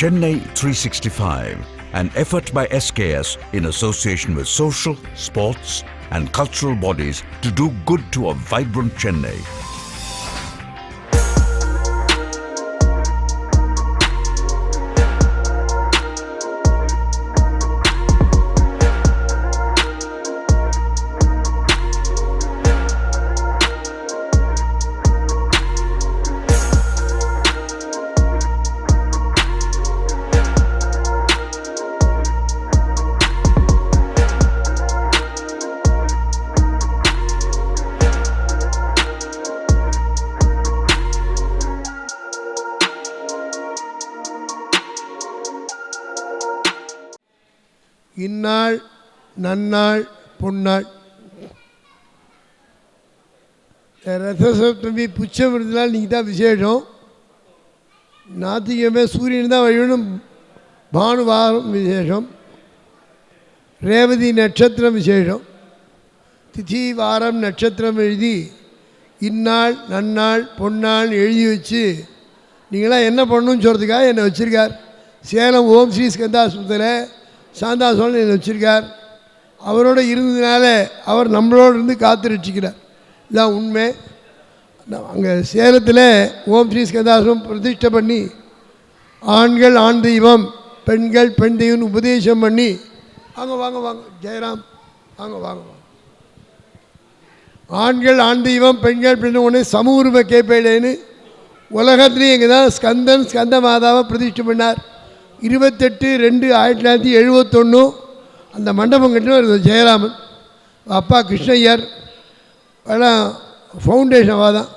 Chennai 365, an effort by SKS in association with social, sports and cultural bodies to do good to a vibrant Chennai. இந்நாள் நன்னாள் பொன்னாள். ரதசப்தமி புச்சம் இருந்ததால் நீங்கள் தான் விசேஷம். ஞாத்திகமே சூரியன் தான் வழிபடும். பானுவாரம் விசேஷம். ரேவதி நட்சத்திரம் விசேஷம். திதி வாரம் நட்சத்திரம் எழுதி இந்நாள் நன்னாள் பொன்னாள் எழுதி வச்சு நீங்களாம் என்ன பண்ணணும்னு சொல்கிறதுக்காக என்னை வச்சுருக்கார். சேலம் ஓம் ஸ்ரீ ஸ்கந்தாஸ்பத்திரியில் சாந்தா சோழன் என்னை வச்சுருக்கார். அவரோடு இருந்ததுனால அவர் நம்மளோடு இருந்து காத்து ரட்சிக்கிறார். இதான் உண்மை. அங்கே சேலத்தில் ஓம் ஸ்ரீ ஸ்கந்தாசிரமம் பிரதிஷ்டை பண்ணி ஆண்கள் ஆண் தெய்வம், பெண்கள் பெண் தெய்வம்னு உபதேசம் பண்ணி வாங்க வாங்க வாங்க ஜெயராம் வாங்க வாங்க வாங்க. ஆண்கள் ஆண் தெய்வம், பெண்கள் பெண் ஒன்று சமூக கேப்பேடேன்னு உலகத்துலேயும் இங்கே தான் ஸ்கந்தன் ஸ்கந்த மாதாவை பிரதிஷ்டை பண்ணார். 28/2/1971 அந்த மண்டபம் கட்டினவர் ஜெயராமன். அப்பா கிருஷ்ணய்யர் எல்லாம் ஃபவுண்டேஷன் தான்.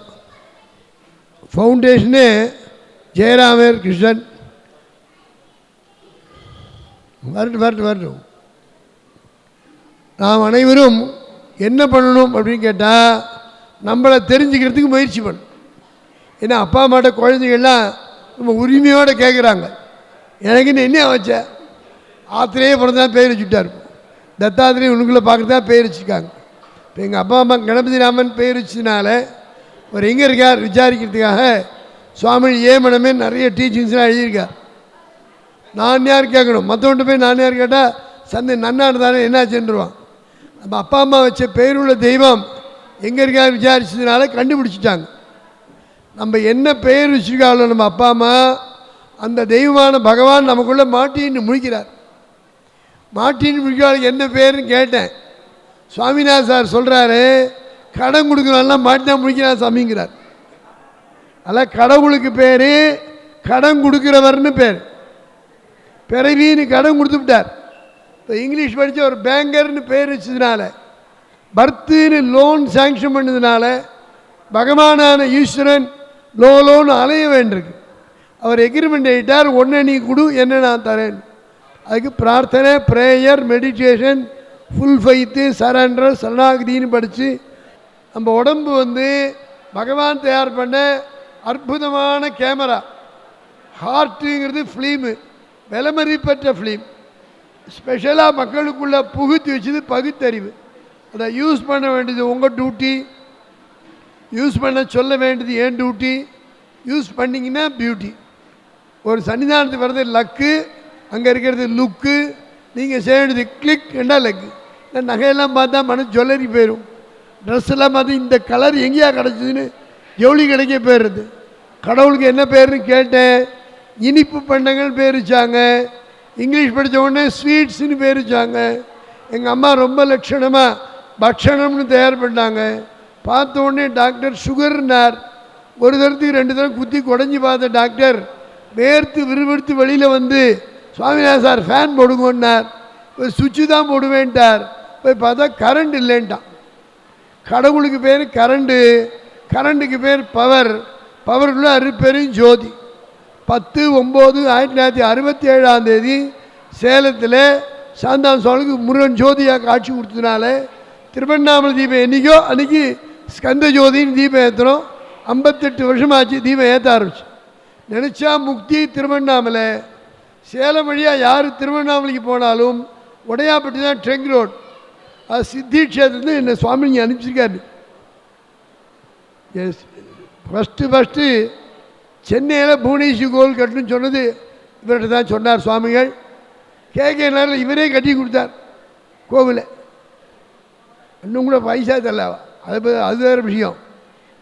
ஃபவுண்டேஷனே ஜெயராமர் கிருஷ்ணன். வரட்டும். நாம் அனைவரும் என்ன பண்ணணும் அப்படின்னு கேட்டால் நம்மளை தெரிஞ்சுக்கிறதுக்கு முயற்சி பண்ணணும். ஏன்னா அப்பா அம்மாட்ட குழந்தைகள்லாம் நம்ம உரிமையோடு கேட்குறாங்க, எனக்கு என்ன வச்ச ஆத்திரையே பிறந்தான் பேர் வச்சுட்டார். தத்தாத்திரையும் உனக்குள்ளே பார்க்குறதா பேர் வச்சுருக்காங்க. இப்போ எங்கள் அப்பா அம்மா கணபதி ராமன் பேர் வச்சதுனால அவர் எங்கே இருக்கார் விசாரிக்கிறதுக்காக சுவாமி ஏமனமே நிறைய டீச்சிங்ஸ்லாம் எழுதியிருக்கார். நான் யார் கேட்கணும், மற்றவன்ட்டு போய் நான் யார் கேட்டால் சந்தை நன்னாடு தானே என்னாச்சுருவான். நம்ம அப்பா அம்மா வச்ச பேருள்ள தெய்வம் எங்கே இருக்கார் விசாரிச்சதுனால கண்டுபிடிச்சிட்டாங்க. நம்ம என்ன பெயர் வச்சுருக்காங்களோ நம்ம அப்பா அம்மா, அந்த தெய்வமான பகவான் நமக்குள்ளே மாட்டின்னு முழிக்கிறார். மாட்டின்னு முழிக்கிறாளுக்கு என்ன பேருன்னு கேட்டேன். சுவாமிநாத சார் சொல்கிறாரு, கடன் கொடுக்குறவெல்லாம் மாட்டினா முழிக்கிறான் சாமிங்கிறார். அதெல்லாம் கடவுளுக்கு பேர் கடன் கொடுக்குறவர்னு பேர். பிறவின்னு கடன் கொடுத்துவிட்டார். இப்போ இங்கிலீஷ் படித்த ஒரு பேங்கர்னு பேர் வச்சதுனால, பர்த்துன்னு லோன் சாங்ஷன் பண்ணதுனால பகவானான ஈஸ்வரன் லோன்னு அலைய வேண்டியிருக்கு. அவர் எக்ரிமெண்ட் ஆகிட்டார், ஒன்றை நீ கொடு என்ன நான் தரேன். அதுக்கு பிரார்த்தனை, prayer, meditation, full faith, surrender, சரணாகதின்னு படித்து நம்ம உடம்பு பகவான் தயார் பண்ண அற்புதமான கேமரா. ஹார்ட்டுங்கிறது ஃபிலிமு, விலைமதிப்பற்ற ஃபிலிம். ஸ்பெஷலாக மக்களுக்குள்ளே புகுத்தி வச்சது பகுத்தறிவு. அதை யூஸ் பண்ண வேண்டியது உங்கள் டியூட்டி, யூஸ் பண்ண சொல்ல வேண்டியது ஏன் டியூட்டி. யூஸ் பண்ணிங்கன்னா பியூட்டி. ஒரு சன்னிதானத்துக்கு வர்றது லக்கு, அங்கே இருக்கிறது லுக்கு. நீங்கள் செய்ய வேண்டியது கிளிக் என்ன லக்கு. நகையெல்லாம் பார்த்தா மனசு ஜுவல்லரி போயிடும். ட்ரெஸ்ஸெல்லாம் பார்த்து இந்த கலர் எங்கேயா கிடச்சிதுன்னு ஜவுளி கிடைக்க போயிடுறது. கடவுளுக்கு என்ன பேர்னு கேட்டேன். இனிப்பு பண்டங்கள் பேர் வச்சாங்க. இங்கிலீஷ் படித்த உடனே ஸ்வீட்ஸ்னு பேர் வச்சாங்க. எங்கள் அம்மா ரொம்ப லட்சணமாக பக்ஷணம்னு தயார் பண்ணாங்க. பார்த்த உடனே டாக்டர் சுகர்னார். ஒரு தரத்துக்கு 2 தரம் குத்தி குடஞ்சி பார்த்த டாக்டர் வேர்த்து விறுவிறுத்து வெளியில் சுவாமிநாத சார் ஃபேன் போடுங்கன்னார். ஒரு சுவிட்சு தான் போடுவேன்ட்டார். போய் பார்த்தா கரண்ட் இல்லைன்ட்டான். கடவுளுக்கு பேர் கரண்டு, கரண்ட்டுக்கு பேர் பவர், பவருக்குள்ள அருப்பெரும் ஜோதி. 10/9/1967 சேலத்தில் சாந்தான் சோழனுக்கு முருகன் ஜோதியாக காட்சி கொடுத்ததுனால திருவண்ணாமலை தீபம் என்றைக்கோ அன்றைக்கி ஸ்கந்த ஜோதின்னு தீபம் ஏற்றுறோம். 58 வருஷமாச்சு தீபம் ஏற்ற ஆரம்பிச்சு. நினச்சா முக்தி திருவண்ணாமலை. சேலம் வழியாக யார் திருவண்ணாமலைக்கு போனாலும் உடையாப்பட்டி தான் ட்ரெங்க் ரோட். அது சித்தி க்ஷேத்திரத்தில் என்னை சுவாமி இங்கே அனுப்பிச்சிருக்காரு. ஃபஸ்ட்டு சென்னையில் புவனேஸ்வரி கோவில் கட்டணும்னு சொன்னது இவர்கிட்ட தான் சொன்னார் சுவாமிகள். கே நேரில் இவரே கட்டி கொடுத்தார் கோவிலை. இன்னும் கூட பைசா தரல, அது வேறு விஷயம்.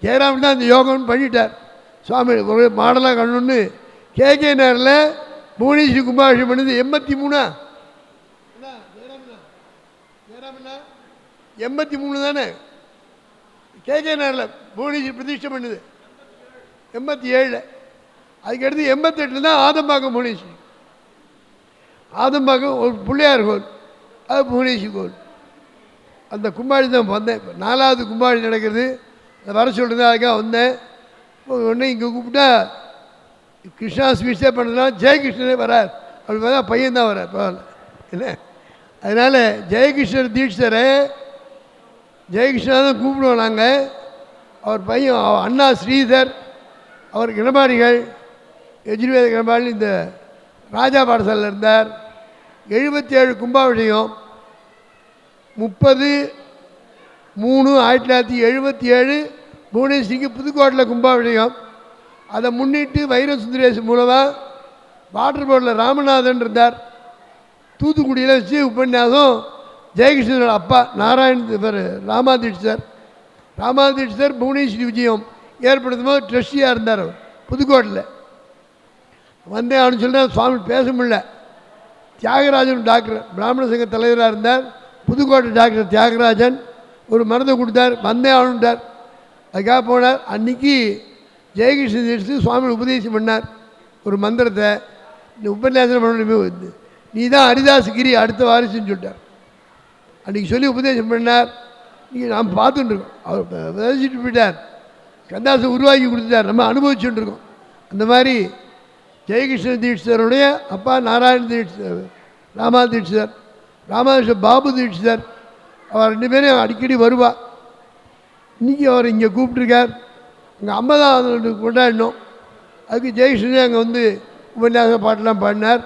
ஜெயராமன் தான் அந்த யோகம்னு பண்ணிட்டார். சுவாமி ஒரு மாடலாக கண்ணு கே நேரில் புவனேஸ்வரி கும்பாபிஷேகம் பண்ணது 83 83 தானே கே நேரில் புவனேஸ்வரி பிரதிஷ்டை பண்ணுது 87. அதுக்கடுத்து 88 தான் ஆதம்பாக்கம் புவனேஸ்வரி. ஆதம்பாக்கம் ஒரு பிள்ளையார் கோவில், அது புவனேஸ்வரி கோவில். அந்த கும்பாடி தான் வந்தேன். இப்போ 4வது கும்பாடி நடக்கிறது, அதை வர சொல்கிறது. அதுக்காக வந்தேன். உடனே இங்கே கூப்பிட்டா கிருஷ்ணா ஸ்வீட்ஸே பண்ணுறதுனா ஜெயகிருஷ்ணனே வரார். அப்படி பார்த்தா பையன் தான் வரார். பரவாயில்ல என்ன. அதனால் ஜெயகிருஷ்ணர் தீட்சரை ஜெயகிருஷ்ணா தான் கூப்பிடுவோம் நாங்கள். அவர் பையன் அண்ணா ஸ்ரீதர், அவர் கிணபாடிகள் எஜுர்வேத கிணபாடி இந்த ராஜா பாடசாலையில் இருந்தார். 77 கும்பாபிஷேகம் 30/3/1977 புவனேஸ்வரிக்கு புதுக்கோட்டையில் கும்பாபிஷேகம். அதை முன்னிட்டு வைர சுந்தரேஷ் மூலமாக வாட்டர் போர்டில் ராமநாதன் இருந்தார். தூத்துக்குடியில் வச்சு உபன்யாசம் ஜெயகிருஷ்ணனோட அப்பா ராமாதீட்சர் புவனேஸ்வரி விஜயம் ஏற்படுத்தும் போது ட்ரஸ்டியாக இருந்தார் அவர் புதுக்கோட்டையில். வந்தேன் அவனு சொல்லிட்டு சுவாமி பேச முடியல. தியாகராஜன் டாக்டர் பிராமண சங்க தலைவராக இருந்தார். புதுக்கோட்டை டாக்டர் தியாகராஜன் ஒரு மருந்தை கொடுத்தார். வந்தேன் அவனுட்டார். அதுக்காக போனார். அன்றைக்கி ஜெயகிருஷ்ணன் எடுத்து சுவாமி உபதேசம் பண்ணார் ஒரு மந்திரத்தை. இந்த உபன்யாசனம் பண்ண நீ தான் ஹரிதாசகிரி அடுத்த வாரிசுன்னு சொல்லிட்டார். அன்றைக்கி சொல்லி உபதேசம் பண்ணார். நீங்கள் நாம் பார்த்துட்டு இருக்கோம். அவர் விதைச்சிட்டு போயிட்டார். கந்தாசை உருவாக்கி கொடுத்துட்டார். நம்ம அனுபவிச்சுட்டு இருக்கோம். அந்த மாதிரி ஜெயகிருஷ்ண தீட்சிதருடைய அப்பா நாராயண தீட்சிதர், ராமாதீட்சிதர், ராமகிருஷ்ண பாபு தீட்சிதர், அவர் 2 பேரும் அடிக்கடி வருவார். இன்றைக்கி அவர் இங்கே கூப்பிட்டுருக்கார். அங்கே 50வது கொண்டாடினோம். அதுக்கு ஜெயகிருஷ்ணனே அங்கே வந்து உபன்யாச பாட்டெலாம் பாடினார்.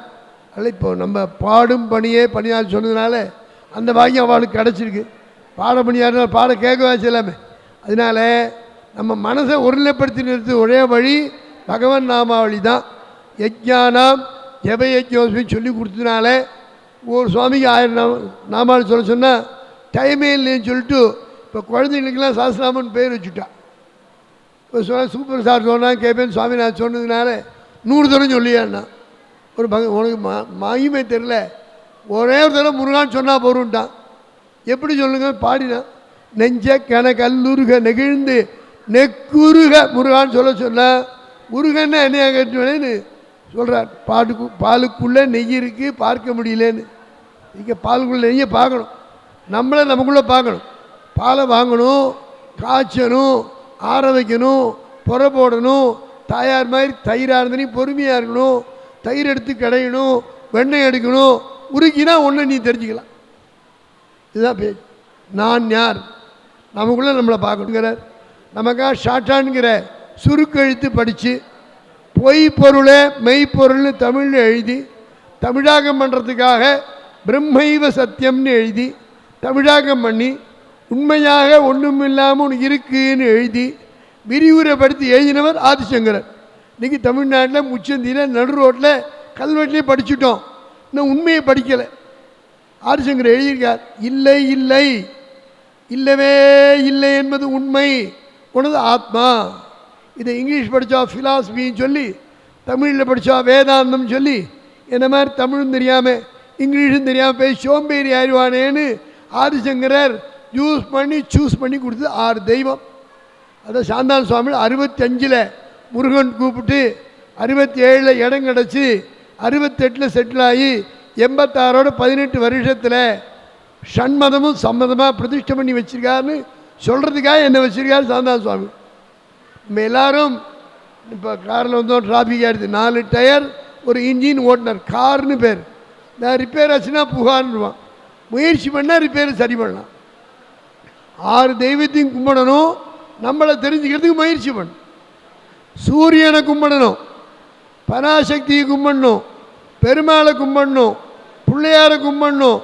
அதில் இப்போ நம்ம பாடும் பணியே பணியார் சொன்னதுனால அந்த பாக்கியம் அவளுக்கு கிடச்சிருக்கு. பாட பணியாருனால் பாட கேட்க வச்சு எல்லாமே. அதனால் நம்ம மனசை ஒருநிலைப்படுத்தி நிறுத்து ஒரே வழி பகவன் நாமாவளி தான். யஜ்ஞானாம் ஜபயஜோஸ்மி சொல்லி கொடுத்ததுனால ஒரு சுவாமிக்கு 1000 நாமாவளி சொல்ல சொன்னால் டைமே இல்லைன்னு சொல்லிட்டு இப்போ குழந்தைங்களுக்கெல்லாம் சாஸ்திராமன் பேர் வச்சுட்டா. இப்போ சொன்னால் சூப்பர் சார் சொன்னால் கேட்பேன் சுவாமி நான் சொன்னதுனால 100 தரம் சொல்லியாண்ணா. ஒரு உனக்கு மகிமை தெரில, ஒரே ஒரு தடவை முருகான்னு சொன்னால் போருன்ட்டான். எப்படி சொல்லுங்க பாடினா நெஞ்ச கல்லுருக நெகிழ்ந்து நெக்குருக முருகான்னு சொன்னால் முருகன்னா என்னையா கேட்டுவேன்னு சொல்கிறார். பாலுக்குள்ளே நெய் இருக்குது பார்க்க முடியலன்னு. இங்கே பாலுக்குள்ளே நெய்யை பார்க்கணும், நம்மளை நமக்குள்ளே பார்க்கணும். பாலை வாங்கணும், காய்ச்சணும், ஆற வைக்கணும், புற போடணும். தாயார் மாதிரி தயிராக இருந்தனையும் பொறுமையாக இருக்கணும். தயிர் எடுத்து கடையணும், வெண்ணெய் எடுக்கணும். உருக்கினா ஒன்று நீ தெரிஞ்சுக்கலாம். இதுதான் பேச்சு. நான் யார், நமக்குள்ளே நம்மளை பார்க்கணுங்கிறார். நமக்காக ஷார்ட்டான்கிற சுருக்கெழுத்து படித்து பொய் பொருளை மெய்ப்பொருள்னு தமிழில் எழுதி தமிழாக்கம் பண்ணுறதுக்காக பிரம்மைவ சத்தியம்னு எழுதி தமிழாக்கம் பண்ணி உண்மையாக ஒன்றும் இல்லாமல் உனக்கு இருக்குன்னு எழுதி விரிவுரைப்படுத்தி எழுதினவர் ஆதிசங்கரர். இன்றைக்கி தமிழ்நாட்டில் முச்சந்தியில் நடு ரோட்டில் கல்வெட்டிலே படிச்சுட்டோம், இன்னும் உண்மையை படிக்கலை. ஆதிசங்கர் எழுதியிருக்கார். இல்லை இல்லை இல்லவே இல்லை என்பது உண்மை, உனது ஆத்மா. இதை இங்கிலீஷ் படித்தா ஃபிலாசபின்னு சொல்லி, தமிழில் படித்தா வேதாந்தம் சொல்லி, என்ன மாதிரி தமிழும் தெரியாமல் இங்கிலீஷும் தெரியாமல் போய் சோம்பேறி ஆயிடுவானேன்னு ஆதிசங்கரர் சூஸ் பண்ணி கொடுத்து 6 தெய்வம். அதை சாந்தான சுவாமி 65 முருகன் கூப்பிட்டு 67 இடம் கிடச்சி 68 செட்டில் ஆகி 86 18 வருஷத்தில் ஷண்மதமும் சம்மதமாக பிரதிஷ்டை பண்ணி வச்சுருக்காருன்னு சொல்கிறதுக்காக என்ன வச்சுருக்காரு சாந்தான சுவாமி. நம்ம எல்லோரும் இப்போ காரில் வந்தோம், டிராஃபிக் ஆகிடுது. 4 டயர் ஒரு இன்ஜின் ஓட்டுனர், கார்னு பேர். நான் ரிப்பேர் ஆச்சுன்னா புகார்னுவான். முயற்சி பண்ணால் ரிப்பேர் சரி பண்ணலாம். 6 தெய்வத்தையும் கும்பிடணும், நம்மளை தெரிஞ்சுக்கிறதுக்கு முயற்சி பண்ணணும். சூரியனை கும்பிடணும், பராசக்தியை கும்பிடணும், பெருமாளை கும்பிடணும், பிள்ளையாரை கும்பிடணும்,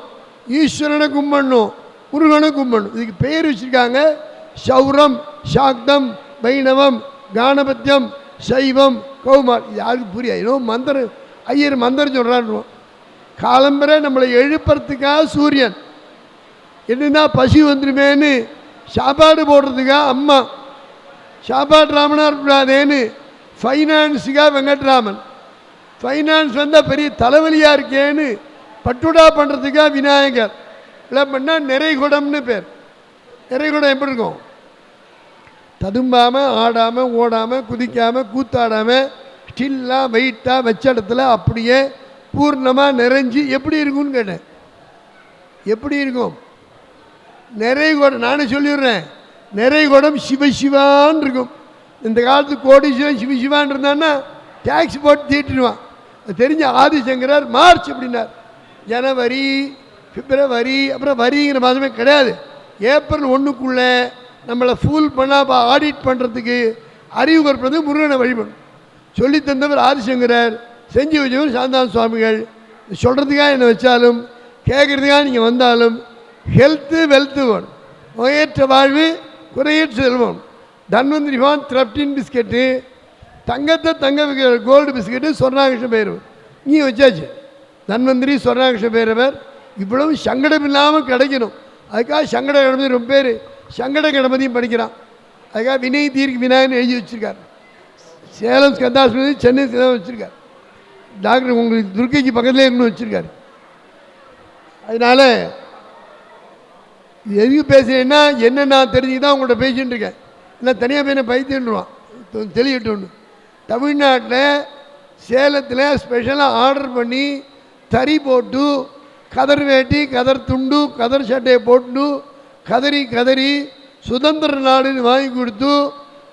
ஈஸ்வரனை கும்பிடணும், முருகனை கும்பிடணும். இதுக்கு பெயர் வச்சுருக்காங்க. சௌரம், சாக்தம், வைணவம், கானபத்தியம், சைவம், கௌமார். இது யாருக்கு புரியாது. இன்னும் மந்திரம் ஐயர் மந்திரம் சொல்கிறான்னுவோம். காலம்பரை நம்மளை எழுப்புறதுக்காக சூரியன், என்னன்னா பசி வந்துருமேன்னு சாப்பாடு போடுறதுக்காக அம்மா, சாப்பாடு ராமனார் கூடாதேன்னு ஃபைனான்ஸுக்காக வெங்கட்ராமன், ஃபைனான்ஸ் வந்தால் பெரிய தலைவலியாக இருக்கேன்னு பட்டுடா பண்ணுறதுக்காக விநாயகர், இல்லை பண்ணால் நிறைகுடம்னு பேர். நிறைகுடம் எப்படி இருக்கும்? ததும்பாமல் ஆடாமல் ஓடாமல் குதிக்காமல் கூத்தாடாமல் ஸ்டில்லாக வெயிட்டாக வச்ச இடத்துல அப்படியே பூர்ணமாக நிறைஞ்சி எப்படி இருக்கும்னு கேட்டேன். எப்படி இருக்கும்? நிறைகுடம். நானே சொல்லிடுறேன், நிறைகுடம் சிவசிவான் இருக்கும். இந்த காலத்து கோடீஸ்வரன் சிவசிவான் இருந்தான்னா டேக்ஸ் போட்டு தீட்டுடுவான். அது தெரிஞ்ச ஆதிசங்கரார் மார்ச் அப்படின்னார். ஜனவரி பிப்ரவரி அப்புறம் வரிங்கிற மாதமே கிடையாது. ஏப்ரல் 1க்குள்ளே நம்மளை ஃபூல் பண்ணால் ஆடிட் பண்ணுறதுக்கு அறிவு கற்பது முருகனை வழிபடும் சொல்லி தந்தவர் ஆதிசங்கரர், செஞ்சு வச்சவர் சாந்தான சுவாமிகள். சொல்கிறதுக்காக என்ன வச்சாலும் கேட்குறதுக்காக நீங்கள் வந்தாலும் ஹெல்த்து வெல்த்து வேணும். நோயற்ற வாழ்வு குறையற்ற செல்வம். தன்வந்திரி ஃபான் த்ரப்டின் பிஸ்கெட்டு, தங்கத்தை தங்க வைக்கிற கோல்டு பிஸ்கெட்டு சொர்ணாகிருஷ்ண பைரவர் நீ வச்சாச்சு. தன்வந்திரி சொர்ணாகிருஷ்ண பைரவர் இவ்வளவு சங்கடம் இல்லாமல் கிடைக்கணும். அதுக்காக சங்கட கணபதி ரொம்ப பேர் சங்கட கணபதியும் படிக்கிறான். அதுக்காக வினய் தீர்க்கு விநாயகன் எழுதி வச்சுருக்கார். சேலம் ஸ்கந்தாஸ்பதி, சென்னை சேலம் வச்சுருக்கார். டாக்டர் உங்களுக்கு துர்க்கைக்கு பக்கத்துலேயே இன்னும் வச்சுருக்காரு. அதனால் எதுக்கு பேசுகிறேன்னா என்ன நான் தெரிஞ்சு தான் உங்கள்கிட்ட பேசிகிட்டு இருக்கேன். இல்லை தனியாக போய் பைத்தியன்றான் தெளிவிட்டு. தமிழ்நாட்டில் சேலத்தில் ஸ்பெஷலாக ஆர்டர் பண்ணி தறி போட்டு கதர் வேட்டி கதர் துண்டு கதர் சட்டையை போட்டு கதறி கதறி சுதந்திர நாடுன்னு வாங்கி கொடுத்து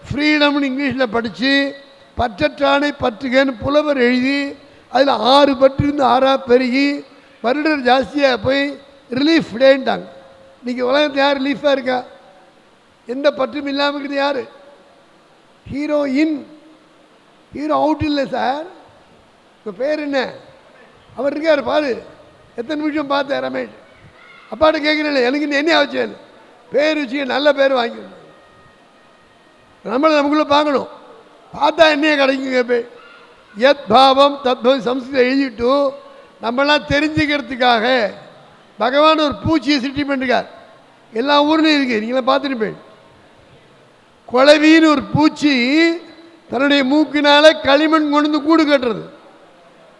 ஃப்ரீடம்னு இங்கிலீஷில் படித்து பற்றற்றானை பற்றுகன்னு புலவர் எழுதி அதில் 6 பற்று இருந்து 6ஆக பெருகி வருடர் ஜாஸ்தியாக போய் ரிலீஃப் டேன்ட்டாங்க. இன்றைக்கி உலகத்தில் யார் ரிலீஃபாக இருக்கா? எந்த பற்றும் இல்லாமல் இருக்குது யார்? ஹீரோயின். ஹீரோ அவுட் இல்லை சார். இப்போ பேர் என்ன? அவர் இருக்கார் பாரு. எத்தனை நிமிஷம் பார்த்தேன் ரமேஷ். அப்பாட்ட கேட்குறேன் எனக்கு என்ன ஆச்சு பேர் வச்சு நல்ல பேர் வாங்கிக்கணும். நம்மளை நமக்குள்ளே பார்க்கணும். பார்த்தா என்னையே கிடைக்குங்க. போய் எத் பாவம் தத்பவம் சம்ஸ்கிருதம் எழுதிட்டு நம்மளாம் தெரிஞ்சுக்கிறதுக்காக பகவான் ஒரு பூச்சியை சிருஷ்டி பண்ணிருக்கார். எல்லா ஊர்லேயும் இருக்குது. நீங்களாம் பார்த்துட்டு போய் குளவின்னு ஒரு பூச்சி தன்னுடைய மூக்கினால் களிமண் கொண்டு வந்து கூடு கட்டுறது.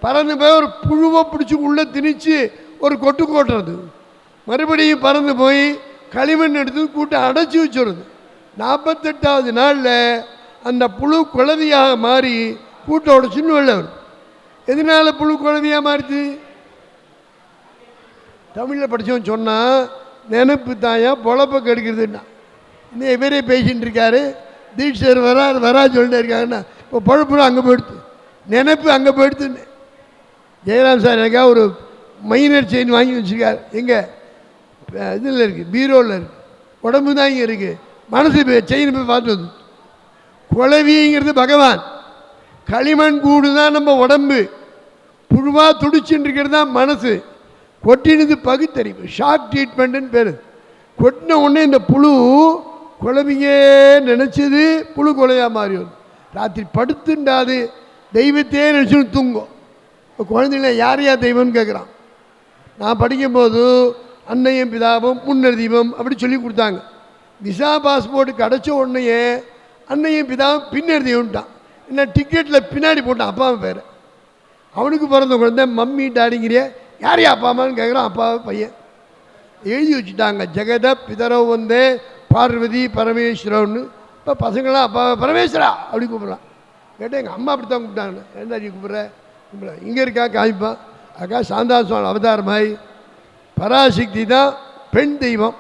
பறந்து போய் ஒரு புழுவை பிடிச்சி உள்ளே திணிச்சு ஒரு கொட்டு கொட்டுறது. மறுபடியும் பறந்து போய் களிமண் எடுத்து கூட்டை அடைச்சி வச்சுருது. 48வது நாளில் அந்த புழு குளவியாக மாறி கூட்டை உடச்சின்னு வெளில வரும். எதனால புழு குளவியாக மாறிச்சு? தமிழில் படித்தவன் சொன்னால் நினைப்பு தாயா பொழப்பை கெடுக்கிறதுன்னா. இன்னும் இவரே பேசிகிட்டு இருக்காரு. தீட்சர் வரா சொல்லிட்டு இருக்காங்கன்னா இப்போ பொழப்பு அங்கே போயிடுத்து, நினைப்பு அங்கே போயிடுத்துன்னு. ஜெயராம் சார் எனக்காக ஒரு மைனர் செயின் வாங்கி வச்சுருக்கார். எங்கே இதில் இருக்குது, பீரோவில் இருக்குது. உடம்பு தான் இங்கே இருக்குது, மனசு செயின் போய் பார்த்து வந்து. குளவிங்கிறது பகவான். களிமண் கூடு தான் நம்ம உடம்பு. புழுவாக துடிச்சுட்டு இருக்கிறது தான் மனசு. கொட்டினது பகுத்தறிவு, ஷாக் ட்ரீட்மெண்ட்டுன்னு பேர். கொட்டின உடனே இந்த புழு குழவியே நினச்சது புழு கொலையாக மாறி வரும். ராத்திரி படுத்துண்டாது தெய்வத்தையே நினச்சுன்னு தூங்கும். இப்போ குழந்தைங்கள யார் யார் தெய்வம்னு கேட்குறான். நான் படிக்கும்போது அன்னையும் பிதாவும் முன்னர் தீபம் அப்படி சொல்லி கொடுத்தாங்க. விசா பாஸ்போர்ட்டு கிடச்ச உடனேயே அன்னையும் பிதாவும் பின்னர் தெய்வம்ட்டான். என்ன டிக்கெட்டில் பின்னாடி போட்டான் அப்பாவை பேர். அவனுக்கு பிறந்த குழந்தை மம்மி டாடிங்கிறிய யார் அப்பா அம்மான்னு கேட்குறான். அப்பாவை பையன் எழுதி வச்சுட்டாங்க. ஜெகத பிதரோ வந்தே பார்வதி பரமேஸ்வரன்னு. இப்போ பசங்களாம் அப்பாவை பரமேஸ்வரா அப்படி கூப்பிட்றான். கேட்டால் எங்கள் அம்மா அப்படி தான் கூப்பிட்டாங்க. என்ன நீ கூப்பிட்ற? இங்கே இருக்கா காமிப்பான். அக்கா சாந்தாசுவாமி அவதாரமாய் பராசக்தி தான் பெண் தெய்வம்,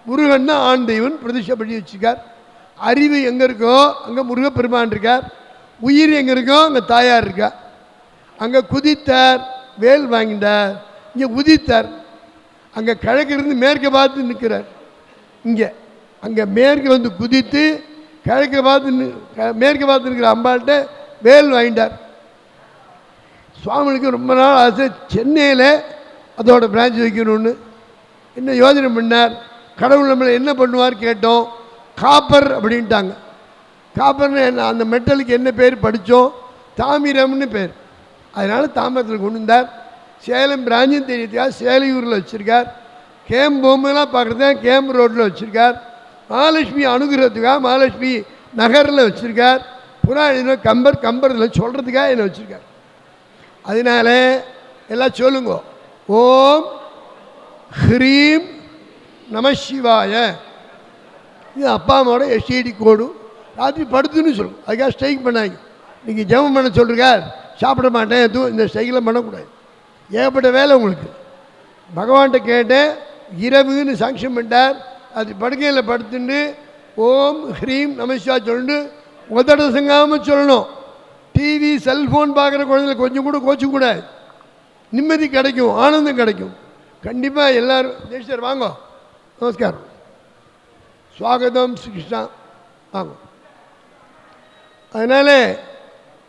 முருகன் தான் ஆண் தெய்வம் பிரதிஷ்டை பண்ணி வச்சுருக்கார். அறிவு எங்கே இருக்கோ அங்கே முருகப்பெருமான் இருக்கார். உயிர் எங்கே இருக்கோ அங்கே தாயார் இருக்கா. அங்கே குதித்தார், வேல் வாங்கிட்டார். இங்கே உதித்தார். அங்கே கிழக்கிலிருந்து மேற்கை பார்த்து நிற்கிறார். இங்கே அங்கே மேற்கு வந்து குதித்து கிழக்கை பார்த்து மேற்கை பார்த்து இருக்கிற அம்பாள்கிட்ட வேல் வாங்கிட்டார். சுவாமிகளுக்கு ரொம்ப நாள் ஆசை சென்னையில் அதோட பிரான்ச் வைக்கணும்னு. என்ன யோஜனை பண்ணார். கடவுள் நம்மளை என்ன பண்ணுவார் கேட்டோம். காப்பர் அப்படின்ட்டாங்க. காப்பர்னு என்ன? அந்த மெட்டலுக்கு என்ன பேர் படித்தோம்? தாமிரம்னு பேர். அதனால் தாம்பரத்தில் கொண்டு வந்தார். சேலம் பிராஞ்சும் தெரியுதுக்காக சேலையூரில் வச்சுருக்கார். கேம் பொம்மைலாம் பார்க்குறது கேம் ரோட்டில் வச்சுருக்கார். மகாலட்சுமி அனுகிரகத்துக்காக மகாலட்சுமி நகரில் வச்சுருக்கார். புராண கம்பரில் சொல்கிறதுக்காக என்ன வச்சுருக்கார். அதனால எல்லாம் சொல்லுங்க, ஓம் ஹ்ரீம் நமசிவாய. இது அப்பா அம்மாவோட எஸ்டிடி கோடு. ராத்திரி படுத்துன்னு சொல்லுங்க, அதுக்காக ஸ்ட்ரைக் பண்ணாங்க. நீங்கள் ஜெபம் பண்ண சொல்லிருக்கார், சாப்பிட மாட்டேன், எதுவும் இந்த ஸ்ட்ரைக்கெலாம் பண்ணக்கூடாது. ஏகப்பட்ட வேலை உங்களுக்கு. பகவான்கிட்ட கேட்டேன், இரவுன்னு சாங்ஷன் பண்ணிட்டார். அது படுக்கையில் படுத்துட்டு ஓம் ஹ்ரீம் நமசிவா சொல்லிட்டு உதட சங்காமல் சொல்லணும். டிவி செல்ஃபோன் பார்க்குற குழந்தைங்களுக்கு கொஞ்சம் கூட கோச்சக்கூடாது. நிம்மதி கிடைக்கும், ஆனந்தம் கிடைக்கும். கண்டிப்பாக எல்லோரும் ஜெய்சர் வாங்க, நமஸ்காரம், ஸ்வாகதம் ஸ்ரீ கிருஷ்ணா வாங்க. அதனால்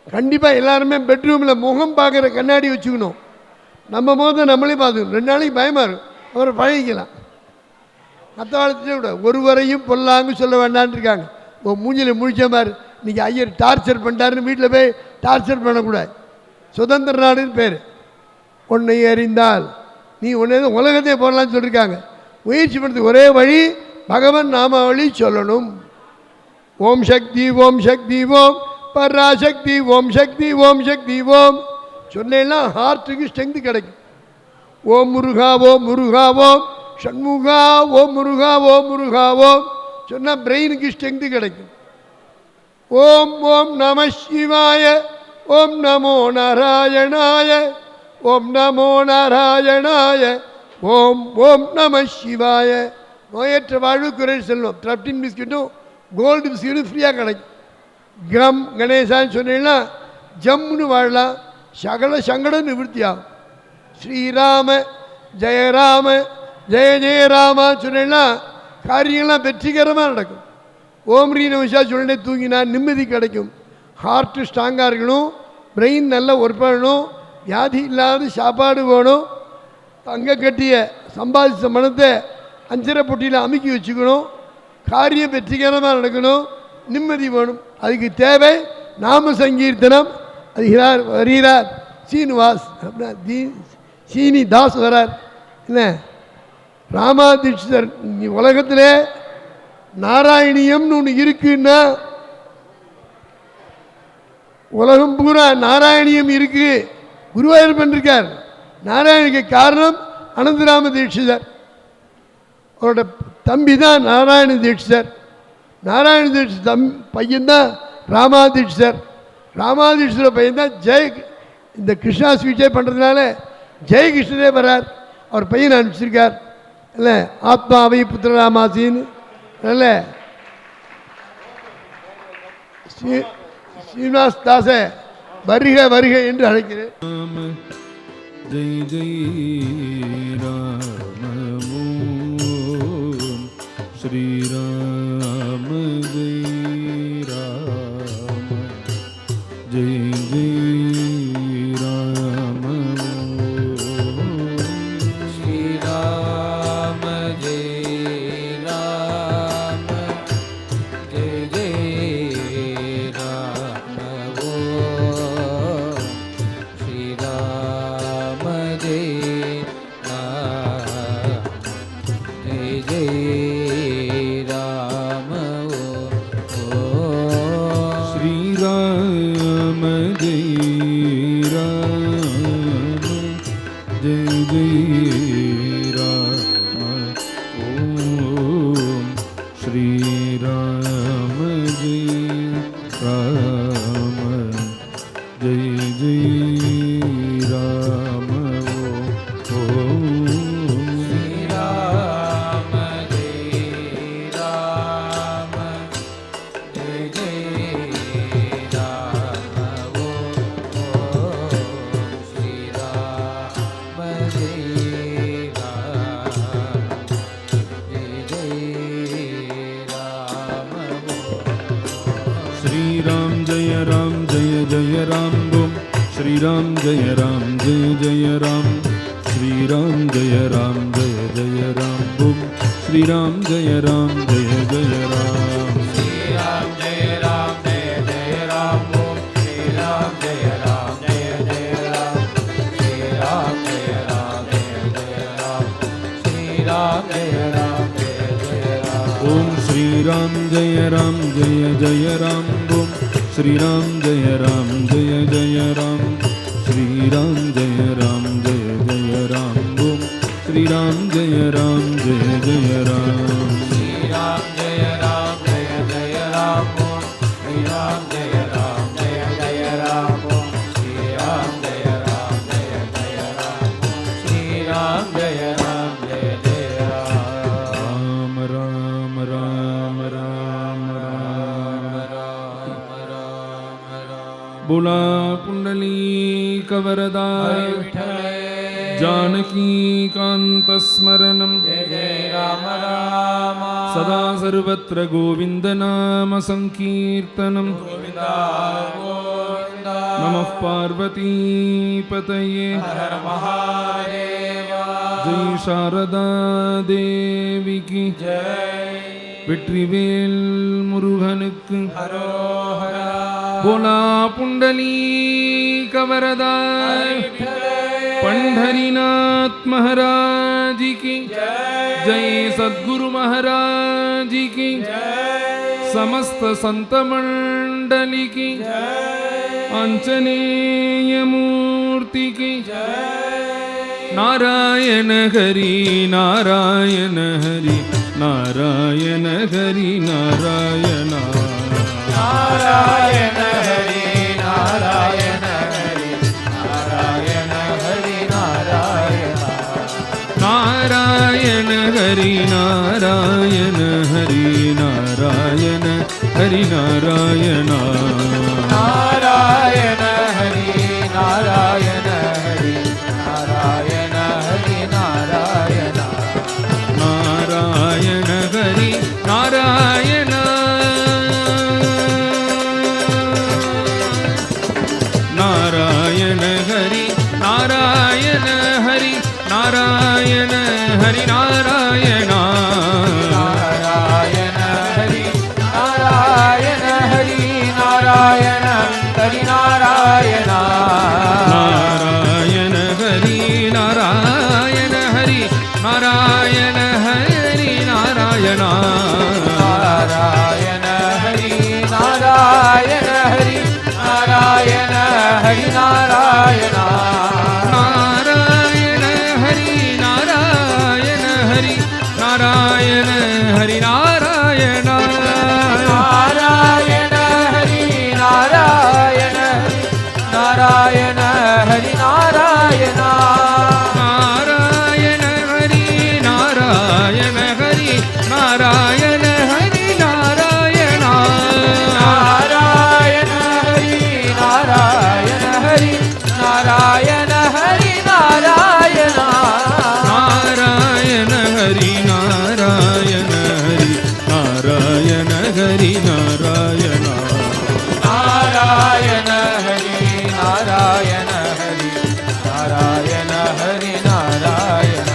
கண்டிப்பாக எல்லாருமே பெட்ரூமில் முகம் பார்க்குற கண்ணாடி வச்சுக்கணும். நம்ம முகத்தை நம்மளே பார்த்துக்கணும். 2 நாளைக்கு பயமாக இருக்கும், அவரை பழகிக்கலாம். மற்ற காலத்திலே விட ஒருவரையும் பொல்லாங்கு சொல்ல வேண்டான்னு இருக்காங்க. மூஞ்சில் முழிச்ச மாதிரி இன்றைக்கி ஐயர் டார்ச்சர் பண்ணிட்டாருன்னு வீட்டில் போய் டார்ச்சர் பண்ணக்கூடாது. சுதந்திர நாடுன்னு பேர். ஒன்றை அறிந்தால் நீ ஒன்றே உலகத்தையே போடலான்னு சொல்லியிருக்காங்க. முயற்சி பண்ணுறதுக்கு ஒரே வழி பகவன் நாமாவளி சொல்லணும். ஓம் சக்தி ஓம் சக்தி ஓம் பராசக்தி ஓம் சக்தி ஓம் சக்தி ஓம் சொன்னேன்னா ஹார்ட்டுக்கு ஸ்ட்ரென்த்து கிடைக்கும். ஓம் முருகா ஓம் முருகா ஓம் ஷண்முகா ஓம் முருகா ஓம் முருகா ஓம் சொன்னால் பிரெயினுக்கு ஸ்ட்ரென்த்து கிடைக்கும். ஓம் ஓம் நம சிவாய ஓம் நமோ நாராயணாய ஓம் நமோ நாராயணாய ஓம் ஓம் நம சிவாய. நோயற்ற வாழ்வு குறை செல்வம். 13 பிஸ்கட்டும் கோல்டு பிஸ்கட்டும் ஃப்ரீயாக கிடைக்கும். கிரம் கணேசான்னு சொன்னீங்கன்னா ஜம்முன்னு வாழலாம், சகல சங்கடம் நிவர்த்தி ஆகும். ஸ்ரீராம ஜெயராம ஜெய ஜெயராமா சொன்னீங்கன்னா காரியங்கள்லாம் வெற்றிகரமாக நடக்கும். ஓம் ரீ நமசிவா சொல்லிட்டே தூங்கினா நிம்மதி கிடைக்கும். ஹார்ட்டு ஸ்ட்ராங்காக இருக்கணும், பிரெயின் நல்லா ஒர்க் பண்ணணும், வியாதி இல்லாத சாப்பாடு வேணும், தங்க கட்டிய சம்பாதிச்ச மனத்தை அஞ்சரை பொட்டியில் அமுக்கி வச்சுக்கணும், காரியம் வெற்றிகரமாக நடக்கணும், நிம்மதி வேணும். அதுக்கு தேவை நாம சங்கீர்த்தனம். அது வருகிறார் சீனிவாஸ் சீனி தாஸ் வரார். என்ன ராமாதீட்சிதர் உலகத்தில் நாராயணியம்னு ஒன்று இருக்குன்னா உலகம் பூரா நாராயணியம் இருக்கு. குருவாயூரப்பன் இருக்கார். நாராயணிக்கு காரணம் அனந்தராம தீட்சிதர். அவரோட தம்பி தான் நாராயண தீட்சிதர். நாராயண தீட்சிதர் பையன்தான் ராமாதீட்சிதர். ராமாதீட்சிதர் பையன்தான் இந்த கிருஷ்ணா ஸ்வீட்டே பண்ணுறதுனால ஜெயகிருஷ்ணரே வரார். அவர் பையனை அனுப்பிச்சிருக்கார். இல்லை ஆத்மாவை புத்திரராமாசின்னு இல்லை ஸ்ரீனிவாஸ் தாச வருக வருக என்று அழைக்கிறேன். ஜெய் ஜெய் ராம ஸ்ரீராம ஜெய் ராம ஜெய் ஜெய் ராம ஸ்ரீராம ஜெய் ராம ஜெய் ஜெய் ராம ஸ்ரீராம ஜெய் ஜெய் ஜெய் ராம ஸ்ரீராம ஜெய் ராம ஜெய் ஜெய் ராம ஓம் ஸ்ரீராம ஜெய் ராம ஜெய் ஜெய் ராம ஓம் ஸ்ரீராம ஜெய் ராம ஜெய் ஜெய் ராம ஓம் ஸ்ரீராம ஜெய் ராம ஜெய் ஜெய் ராம श्री राम जय जय राम बोम श्री राम जय जय राम श्री राम जय जय राम बोम श्री राम जय जय राम श्री राम जय जय राम बोम श्री राम जय जय Ram Ram Jaya Ram Jaya Jaya Ram. Om Shri Ram Jaya Ram Jaya Jaya Ram. Om Shri Ram Jaya Ram Jaya Jaya Ram. Shri Ram Jaya Ram Jaya Jaya Ram. Om Shri Ram Jaya Ram Jaya Jaya Ram. Shri Ram Jaya Ram Jaya Jaya Ram. Om Shri Ram Jaya Ram Jaya Jaya Ram. Om Shri Ram Jaya Ram Jaya Jaya Ram. Om Shri Ram Jaya Ram Jaya Jaya Ram. Ram Ram Ram Ram Ram. बोला पुंडलीक वरदाय जानकी कांत स्मरणं जय जय राम राम. सदा सर्वत्र गोविंद नाम संकीर्तनं गोविंदा गोविंदा. नमः पार्वती पतये हर हर महादेव. जय शारदा देवी की जय. வெற்றிவேல் முருகனுக்கு हरोहरा. बोला पुंडलीक वरदाय पंढरीनाथ महाराज की जय. सद्गुरु महाराज की समस्त संत मंडली की आंजनेय मूर्ति की नारायण हरि नारायण हरि नारायण हरि नारायण नारायण हरि नारायण हरि नारायण हरि नारायण. नारायण हरि नारायण हरि नारायण हरि नारायण नारायण हरि नारायण हरि नारायण हरि नारायण. नारायण हरि नारायण नारायण हरि नारायण हरि नारायण हरि नारायण नारायण हरि नारायण हरि नारायण हरि नारायण. नारायण हरि नारायण हरि नारायण हरि नारायण नारायण हरि नारायण हरि नारायण हरि नारायण. नारायण हरि नारायण हरि नारायण हरि नारायण नारायण हरि नारायण नारायण हरि नारायण. नारायण हरि नारायण हरि नारायण हरि नारायण नारायण हरि नारायण हरि नारायण हरि नारायण. नारायण हरि नारायण हरि नारायण हरि नारायण नारायण हरि नारायण हरि नारायण हरि नारायण.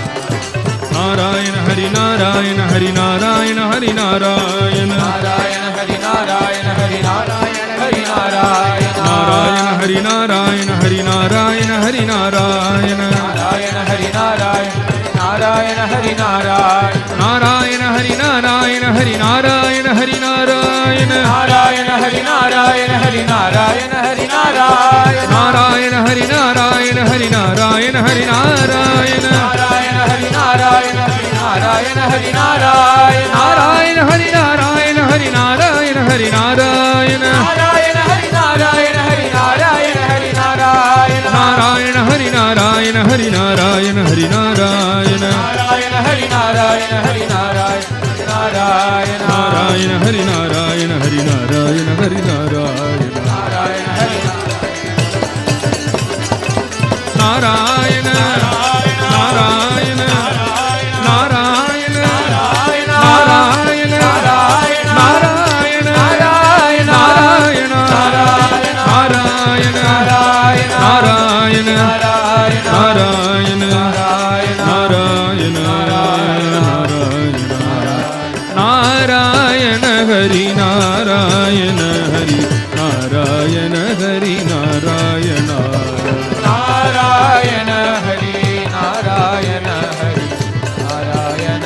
नारायण हरि नारायण हरि नारायण हरि नारायण नारायण हरि नारायण हरि नारायण हरि नारायण. नारायण हरि नारायण हरि नारायण हरि नारायण नारायण हरि नारायण नारायण हरि नारायण. नारायण हरि नारायण हरि नारायण हरि नारायण नारायण हरि नारायण हरि नारायण हरि नारायण. नारायण हरि नारायण हरि नारायण हरि नारायण नारायण हरि नारायण हरि नारायण हरि नारायण. नारायण हरि नारायण हरि नारायण हरि नारायण नारायण हरि नारायण हरि नारायण हरि नारायण. नारायण हरि नारायण हरि नारायण हरि नारायण नारायण हरि नारायण हरि नारायण नारायण. नारायण हरि नारायण हरि नारायण हरि नारायण नारायण हरि नारायण नारायण नारायण नारायण नारायण नारायण नारायण नारायण नारायण नारायण नारायण नारायण नारायण हरि नारायण हरि नारायण हरि नारायण नारायण हरि नारायण हरि नारायण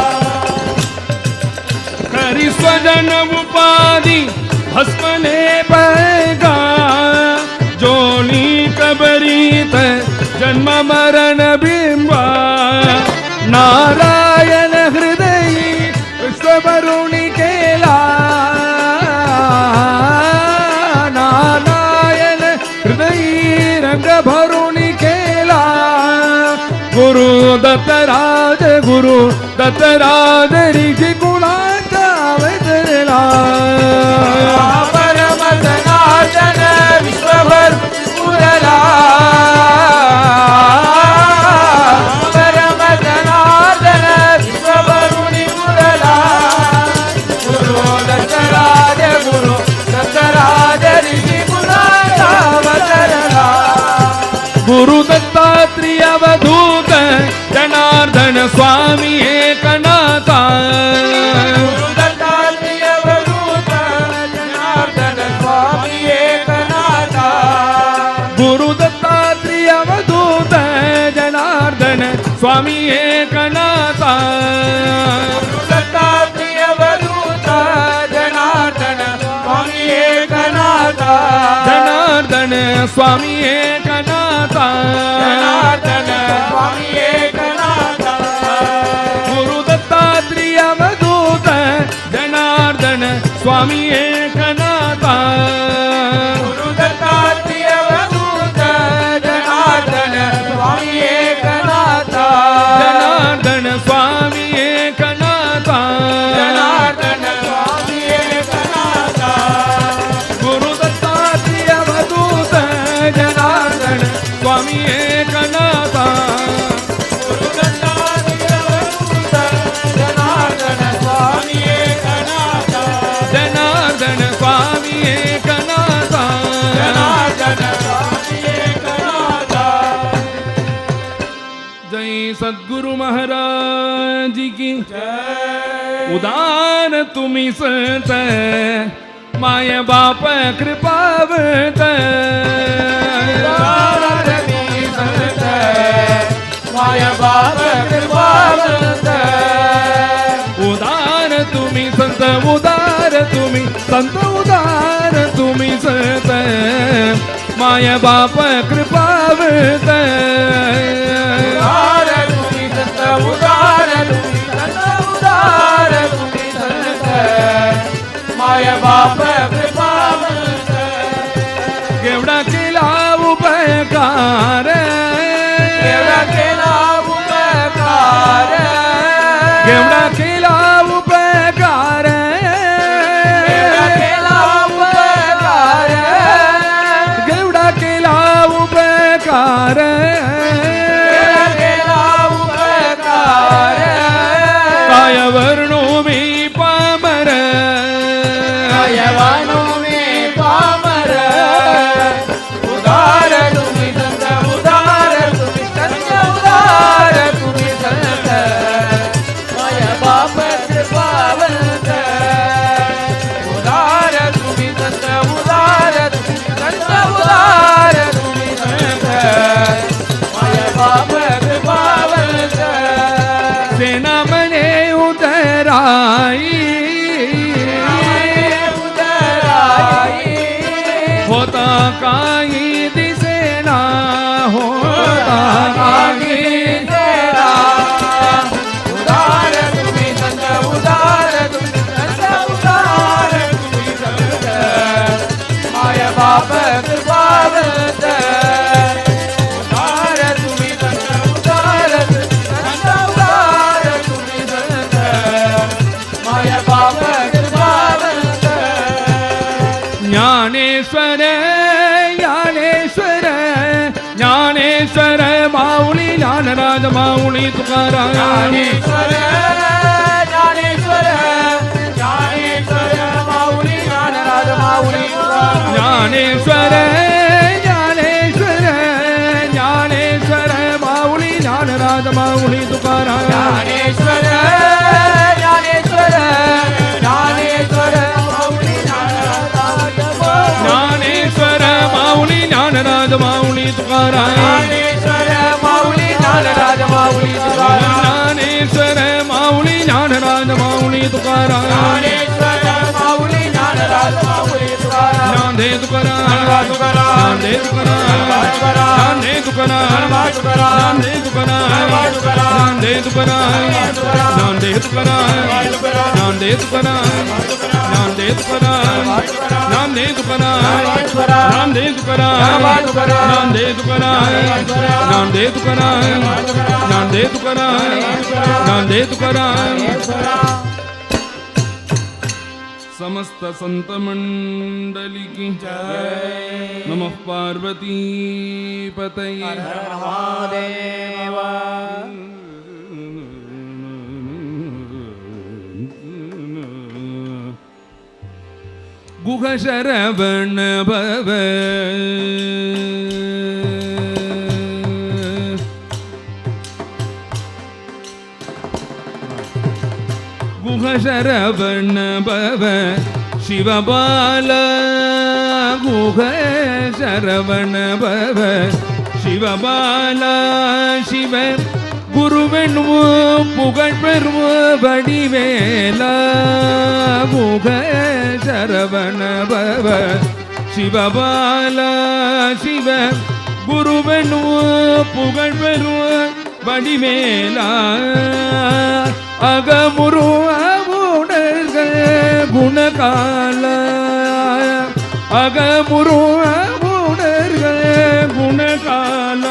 नारायण हृदयी विश्ववरुणी केला नारायण हृदयी रंग भरुणी केला गुरु दत्तराज ऋषी कुळाचा अवतरला परम सनातन विश्वभर पुरला परम सनातन विश्वभरुणी पुरला गुरु दत्तराज ऋषी कुळाचा अवतरला गुरु दत्तात्रेय अवधूत जनार्दन स्वामी एकनाथा गुरु दत्तात्रेय अवधूत जनार्दन स्वामी एकनाथा गुरु दत्तात्रेय अवधूत जनार्दन स्वामी एकनाथा गुरु दत्तात्रेय अवधूत जनार्दन स्वामी एकनाथा जनार्दन स्वामी एकनाथा जनार्दन स्वामी एकनाथा गुरु दत्तात्रेय अवधूत जनार्दन स्वामी एकनाथा गुरु दत्तात्रेय अवधूत जनार्दन स्वामी एकनाथा जनार्दन स्वामी एकनाथा जनार्दन स्वामी एकनाथा गुरु दत्तात्रेय अवधूत जनार्दन स्वामी एकनाथा गुरु दत्तात्रेय अवधूत जनार्दन स्वामी एकनाथा जनार्दन स्वामी एकनाथा जनार्दन स्वामी एकनाथा जय सद्गुरु महाराज की जय उदार तुम्ही संत माय बाप कृपावत भारती संत माय बाप कृपावंत उदार तुम्ही संत उदार तुम्ही संत उदार तुम्ही संत माय बाप कृपावत उदार तुम्ही संत उदार तुम्ही संत उदार तुम्ही संत माय बाप कृपावंत केवढा केला उपकार केवढा केला उपकार केवढा केला उपकार केवढा केला उपकार केवढा केला उपकार केवढा केला उपकार काय वर्णो मी पामर कायवानो मे पामर उदार तुम्ही संत उदार तुम्ही संत उदार तुम्ही संत माय बाप कृपावंत उदार तुम्ही संत उदार तुम्ही संत उदार तुम्ही संत माय बाप कृपावंत सेना म्हणे उतराई होता काही दिसेना होता काही उदार तुम्ही संत उदार तुम्ही संत उदार तुम्ही संत माय बाप कृपावंत उदार तुम्ही संत उदार संत उदार तुम्ही संत माय बाप कृपावंत ज्ञानेश्वर ज्ञानेश्वर ज्ञानेश्वर माऊली ज्ञानराज माऊली तुकाराम ज्ञानेश्वर ज्ञानेश्वर ज्ञानेश्वर माऊली ज्ञानराज माऊली ज्ञानेश्वर ज्ञानेश्वर ज्ञानेश्वर माऊली ज्ञानराज माऊली तुकाराम ज्ञानेश्वर ज्ञानेश्वर ज्ञानेश्वर माऊली ज्ञानराज ज्ञानेश्वर माऊली ज्ञानराज माऊली तुकाराम ज्ञानेश्वर माऊली ज्ञानराज माऊली ज्ञानेश्वर माऊली ज्ञानराज माऊली तुकाराम ज्ञानेश्वर माऊली ज्ञानराज माऊली ज्ञानदे तुकाराम ज्ञानदे तुकाराम ज्ञानदे तुकाराम ज्ञानदे तुकाराम ज्ञानदे துக்கராய் நான்தே துக்கராய் நான்தே துக்கராய் நான்தே துக்கராய் நான்தே துக்கராய் நான்தே துக்கராய் நான்தே துக்கராய் நான்தே துக்கராய் நான்தே துக்கராய் नांदे तुकाराम समस्त संत मंडली की जय नमः पार्वती पतये हर हर महादेव गुह शरवण भव गुह शरवण भव शिवबाला गुह शरवण भव शिवबाला शिव गुरुवेणु पुगழ் பெறும் வடிவேலா गुह शरवण भव शिवबाला शिव गुरुवेणु पुगழ் பெறும் வடிவேலா அகமுரு அவுணர்கள் குணகால அகமுரு அவுணர்கள் குணகால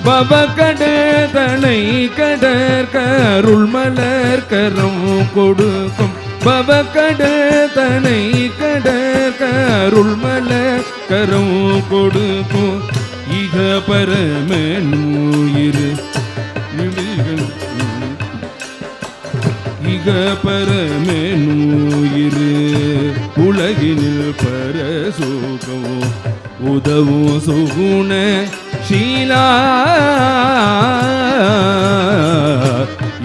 பவகடதனை கடற்கருள் மலர் கரம் கொடுக்கும் பவகடதனை கடற்கருள் மலர் கரம் கொடுக்கும் இக பரமனுயிர் இக பரமனுயிர் உலகினில் பரசுகம் உதவும் சுகுண ஷீலா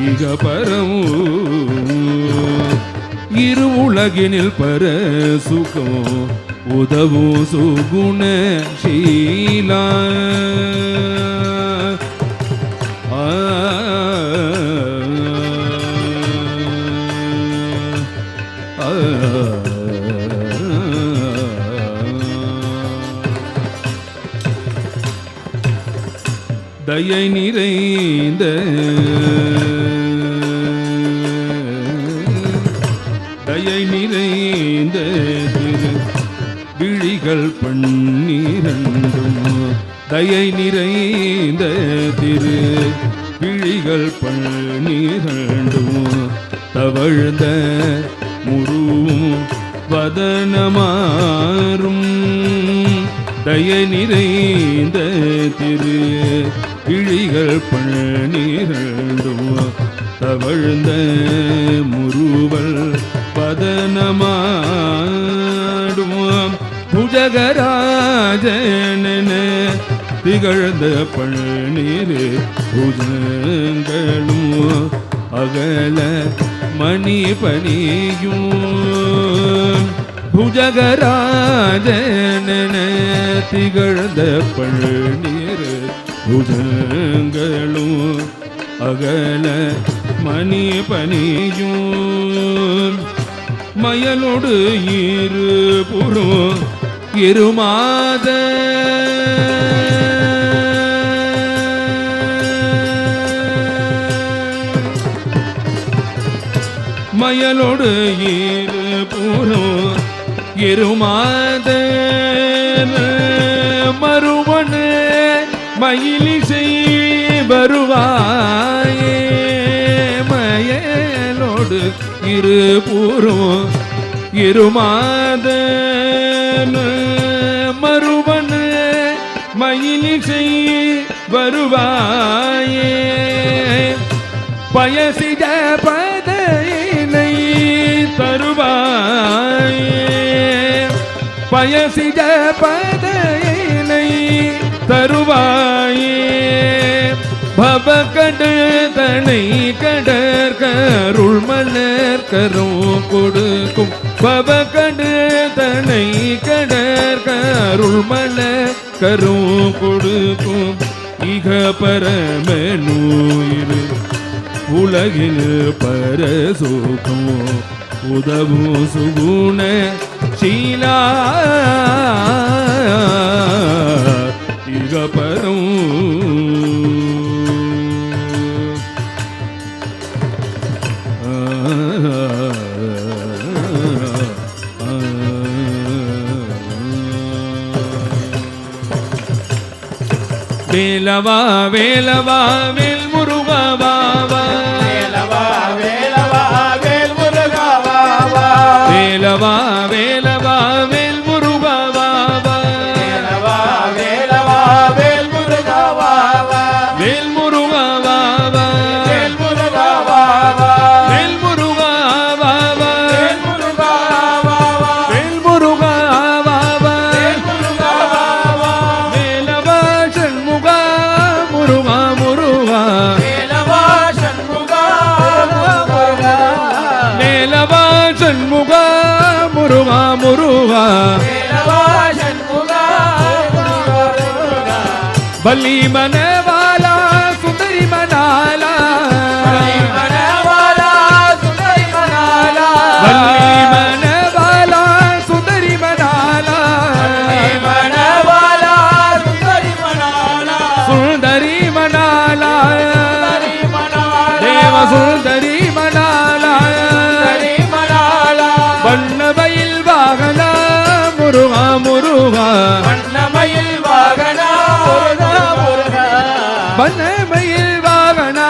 இக பரமு இரு உலகினில் பரசுகம் உதவும் சுகுண ஷீலா தயை நிறைந்த தயை நிறைந்த திரு விழிகள் பன்னிரண்டும் தயை நிறைந்த திரு விழிகள் பன்னிரண்டும் தவழ்ந்த முருவும் வதனமாறும் தயை நிறைந்த திரு விழிகள் பன்னிரண்டும் தவழ்ந்த முருவல் பதனமாடும் புஜகராஜன திகழ்ந்த பன்னிரு புஜங்களும் அகல மணி பனியும் புஜகராஜன திகழ்ந்த பன்னிரு புஜங்களும் அகல மணி பனியும் மயலோடு இரு புறம் இருமாத மயலோடு இரு புறம் இருமாத மறுவன மயிலிசை வருவாயே மயலோடு இரு புறம் இருமாத மறுவன மயிலிசை வருவாயே பயசிஜ பதையினை தருவாயே பயசிஜ பதையினை தருவாயே பவகடதனை கடற்கருள் மலர் கரம் கொடுக்கும் பவகடதனை கடற்கருள் மலர் கரம் கொடுக்கும் இக பரமனுயிர் உலகில் பரசுகம் உதவும் சுகுண ஷீலா இக பரம் வேலவா வேலவா வேல் முருகா வாவா வேலவா வேலவா வேல் முருகா வாவா வேலவா வேலவா வேல் முருகா வாவா வேலவா வேலவா வேல் முருகா வாவா வேல் முருகா வாவா வேல் முருகா வாவா வேல் முருகா வாவா வேல் முருகா வாவா வேல் முருகா வாவா வேல் முருகா வாவா வேலவா சண்முகா முருகா முருகா வேலவா சண்முகா முருகா வேலவா சண்முகா முருகா முருகா வேலவா சண்முகா முருகா பலி மனவாலா சுந்தரி மணாலா மணவாளா சுந்தரி மணாலா பலி மனவாலா சுந்தரி மணாலா மணவாளா சுந்தரி மணாலா சுந்தரி மணாலா சுந்தரி மணாலா தேவ சுந்தரி மணாலா சுந்தரி மணாலா வண்ணமயில் வாகனா முருகா முருகா வண்ணமயில் வாகனா முருகா முருகா வண்ணமயில் வாகனா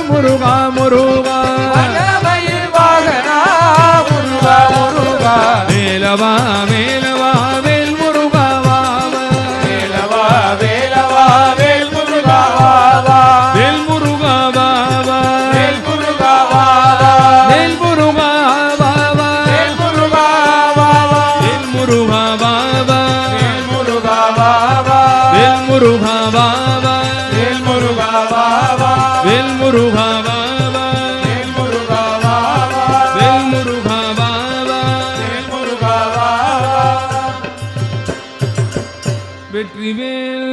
முருகா முருகா வண்ணமயில் வாகனா முருகா முருகா வேலவா வேலவா வேல் முருகா வாவா வேலவா வேலவா வேல் முருகா வாவா வேல் முருகா வாவா வேல் முருகா வாவா வேல் முருகா வாவா வேல் முருகா வாவா வேல் முருகா வாவா வேல் முருகா வாவா வேல் முருகா வாவா வேல் முருகா வாவா வேல் முருகா வாவா வேல் முருகா வாவா வேல் முருகா வாவா வேல் முருகா வாவா வெற்றிவேல்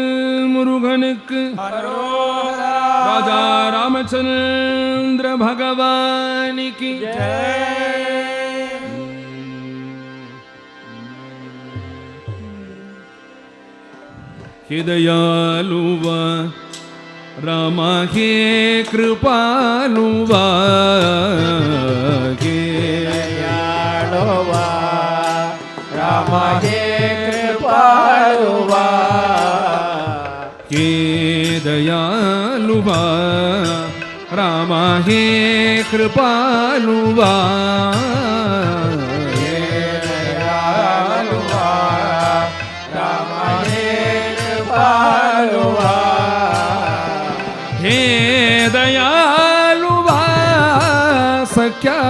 முருகனுக்கு அரோகரா ராஜா ராமச்சந்திர பகவானிக்கு हे दयालुवा रामा हे कृपालुवा हे दयाळुवा राम हे कृपाळुवा हे दयालुवा रामा हे कृपालुवा हे दयाळुवा राम हे कृपाळुवा हे दयालुवा सख्या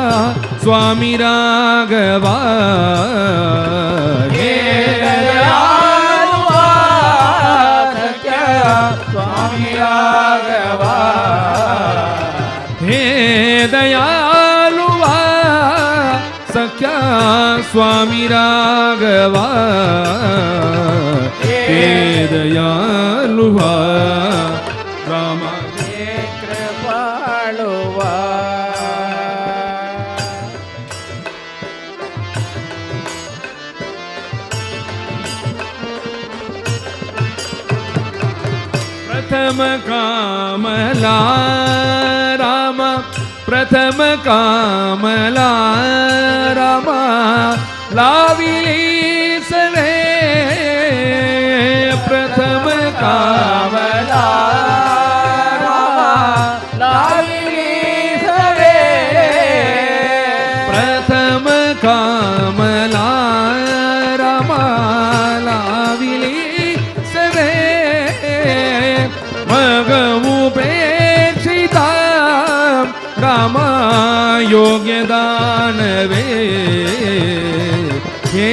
स्वामी राघवा हे दयाळुवा सख्या स्वामी राघवा हे दयालुवा सख्या स्वामी राघवा हे दयालुवा रामा हे कृपाळुवा प्रथम कामला रामा प्रथम कामला रामा लाविली सवे प्रथम कामला कामला लाविली सवे प्रथम कामला रामा लाविली सवे मग उपेक्षिता रामा योग्य दानवे हे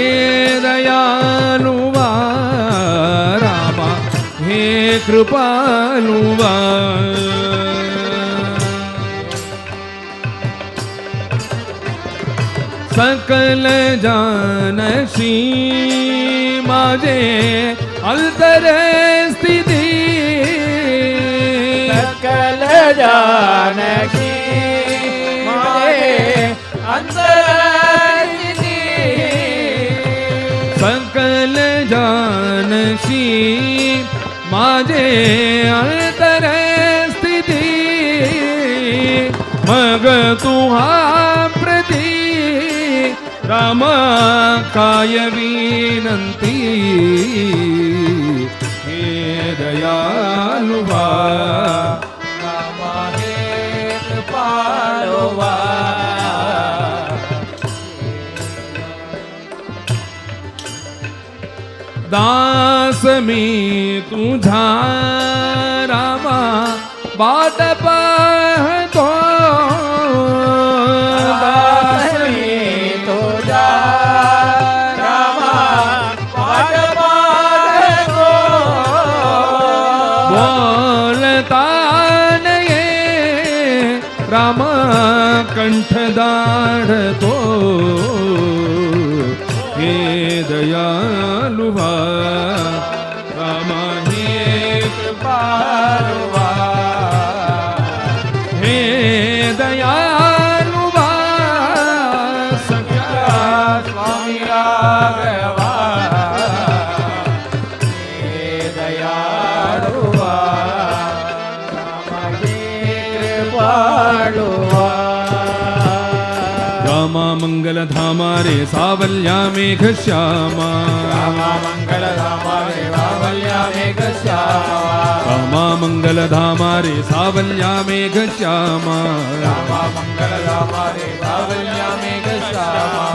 दयालुवा रामा हे कृपालुवा सकल जानशी माझे अंतर स्थिती सकल जानकी माझे अंतरस्थिती सकल जानशी माझे अंतर स्थिती मग तुहा प्रती राम काय विनंती हे दयालुवा राम हे कृपाळुवा दास मी तुझा रामा वाट पाहतो दास मी तुझा रामा वाट पाहतो बोलता नये राम कंठ दाढतो हे दयालुवा राम हे कृपाळुवा हे दयालुवा सख्या स्वामी राघवा हे दयाळुवा राम हे कृपाळुवा रामा मंगल धामा रे सावल्या मेघ श्यामा रामा मंगल धामा रे सावल्या मेघ श्यामा रामा मंगल धामा रे सावल्या मेघ श्यामा रामा मंगल धामा रे सावल्या मेघ श्यामा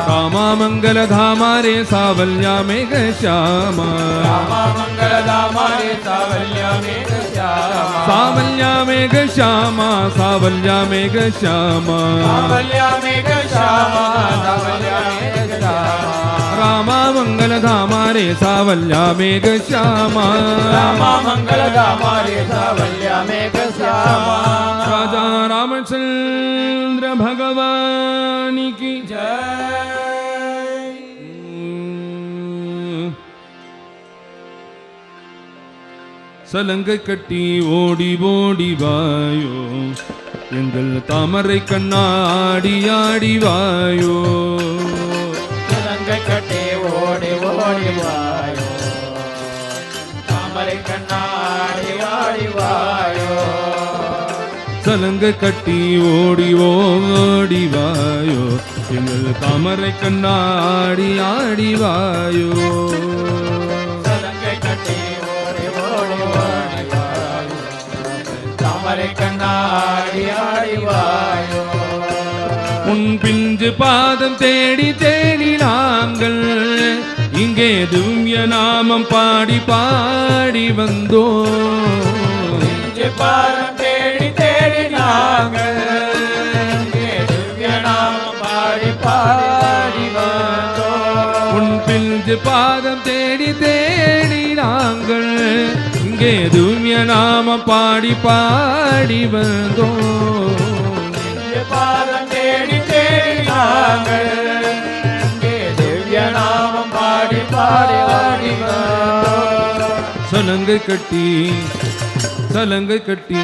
रामा मंगल धामा रे सावल्या मेघ श्यामा रामा मंगल धामा रे सावल्या मेघ श्यामा सावल्या मेघ श्यामा सावल्या मेघ श्यामा सावल्या मेघ श्यामा सावल्या मेघ श्यामा रामा मंगल धामा रे सावल्या मेघ श्यामा रामा मंगल धामा रे सावल्या मेघ श्यामा राजा रामचंद्र भगवान की जय சலங்கை கட்டி ஓடி ஓடி வாயோ எங்கள் தாமரை கண்ணாடி ஆடி வாயோ சலங்கை கட்டி ஓடி ஓடி வாயோ தாமரை கண்ணாடி ஆடி வாயோ சலங்கை கட்டி ஓடி ஓடி வாயோ எங்கள் தாமரை கண்ணாடி ஆடி வாயோ சலங்கை கட்டி ஓடி ஓடி ஓடி வாயோ தாமரை கண்ணாடி ஆடி வாயோ உன் பிஞ்சு பாதம் தேடி தேடி நாங்கள் இங்கே திவ்ய நாமம் பாடி பாடி வந்தோம் பாரம் தேடி தேடி நாங்கள் இங்கே திவ்ய நாமம் பாடி பாடி வந்தோம் உன் பிஞ்சு பாதம் தேடி தேடி நாங்கள் இங்கே திவ்ய நாமம் பாடி பாடி வந்தோம் பாதம் தேடி தேடி நாங்கள் இங்கே திவ்ய நாமம் பாடி பாடி பாடி வந்தோம் சலங்கை கட்டி சலங்கை கட்டி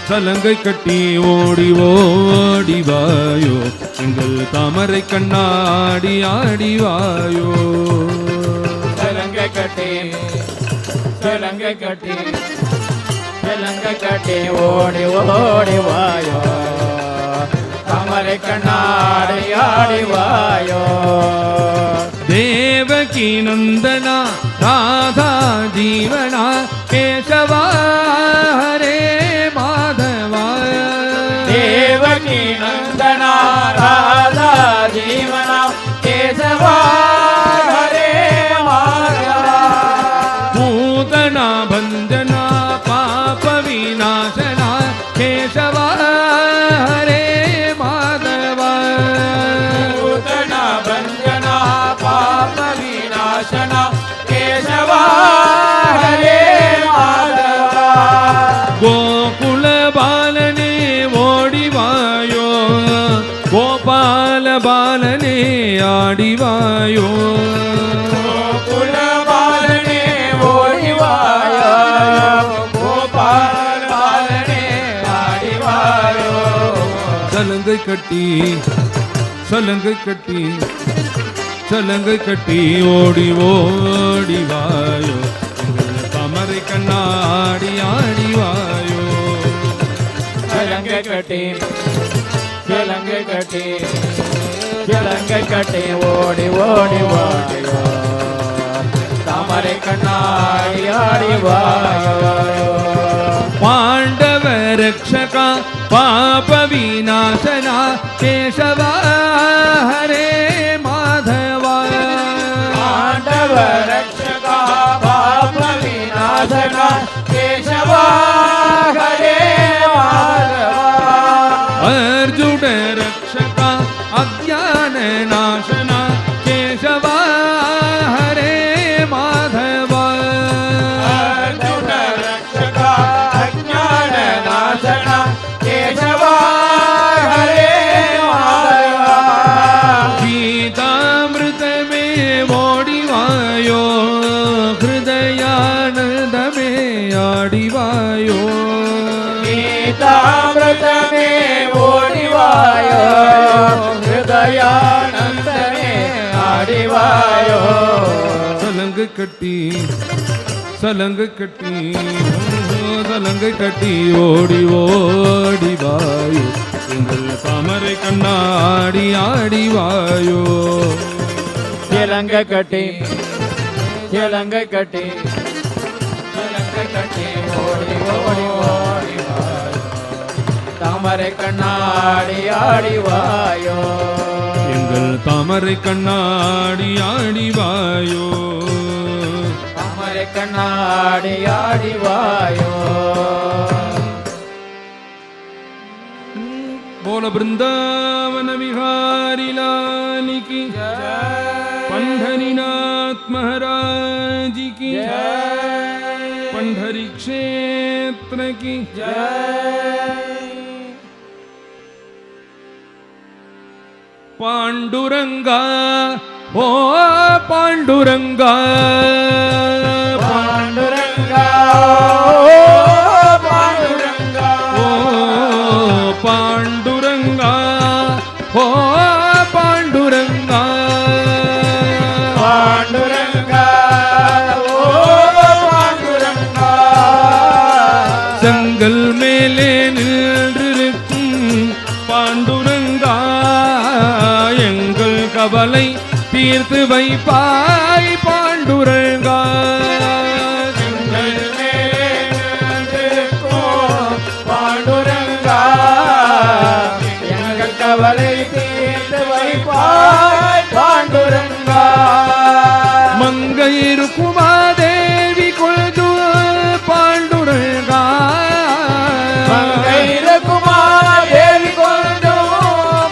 சலங்கை கட்டி ஓடி ஓடி வாயோ எங்கள் தாமரை கண்ணாடி ஆடி வாயோ சலங்கை கட்டி சலங்கை கட்டி சலங்கை கட்டி ஓடி ஓடி வாயோ தாமரை கண்ணாடி ஆடி வாயோ தேவகி நந்தனா ராதா ஜீவனா கேசவா ஹரே மாதவா தேவகி நந்தனா ராதா ஜீவனா கேசவா ஹரே மாதவா பூதனா பந்தனா பாப விநாசனா கேசவா ஹரே மாதவா பூதனா பந்தனா பாப விநாசனா கேசவா ஹரே மாதவா கோகுல பாலனே ஓடிவாயோ கோபால பாலனே ஆடிவாயோ கோகுல பாலனே ஓடிவாயோ கோபால பாலனே ஆடிவாயோ சலங்கை கட்டி சலங்கை கட்டி சலங்கை கட்டி ஓடி ஓடி வாயோ எங்கள் தாமரை கண்ணாடி ஆடி வாயோ சலங்கை கட்டி சலங்கை கட்டி சலங்கை சிலங்கை கட்டி ஓடி ஓடி வாடியோ தாமரை கண்ணாடி ஆடி வாயோ पांडव रक्षका पाप विनाशना केशवा हरे माधवा पांडव रक्षका पाप विनाशना केशवा हरे माधवा अर्जुन रक्षका अज्ञान नाशना केशवा हरे माधवा अर्जुन रक्षका अज्ञान नाशना केशवा हरे माधवा गीतामृत में ओडिवायो हृदयानंद में आडिवायो गीतामृत में ओडिवायो हृदयानंद में आडिवायो सलंग कट्टी सलंग कट्टी सलंग कट्टी ओडी ओडी वायो எங்கள் தாமரை கண்ணாடி ஆடி வாயோ சிலங்கை கட்டி சிலங்கை கட்டி சிலங்கை கட்டி ஓடி ஓடி ஓடி வாயோ தாமரை கண்ணாடி ஆடி வாயோ எங்கள் தாமரை கண்ணாடி ஆடி வாயோ தாமரை கண்ணாடி ஆடி வாயோ बोल वृंदावन विहारी लाल की पंढरीनाथ महाराज की पंढरी क्षेत्र की पांडुरंगा ओ पांडुरंगा पांडुरंगा पांडुरंगा पांडुरंगा हो पांडुरंगा पांडुरंगा ओ पांडुरंगा செங்கல் மேலே நின்றிருக்கும் பாண்டுரங்கா எங்கள் கவலை தீர்த்து வைப்பாய் பாண்டுரங்கா செங்கல் மேலே நின்றிருக்கும் பாண்டுரங்கா எங்கள் கவலை தீர்த்து வைப்பாய் பாண்டுரங்கா மங்கையிருக்குமாதேவி கொள்து பாண்டுரங்கா மங்கையிருக்குமாதேவி கொண்டு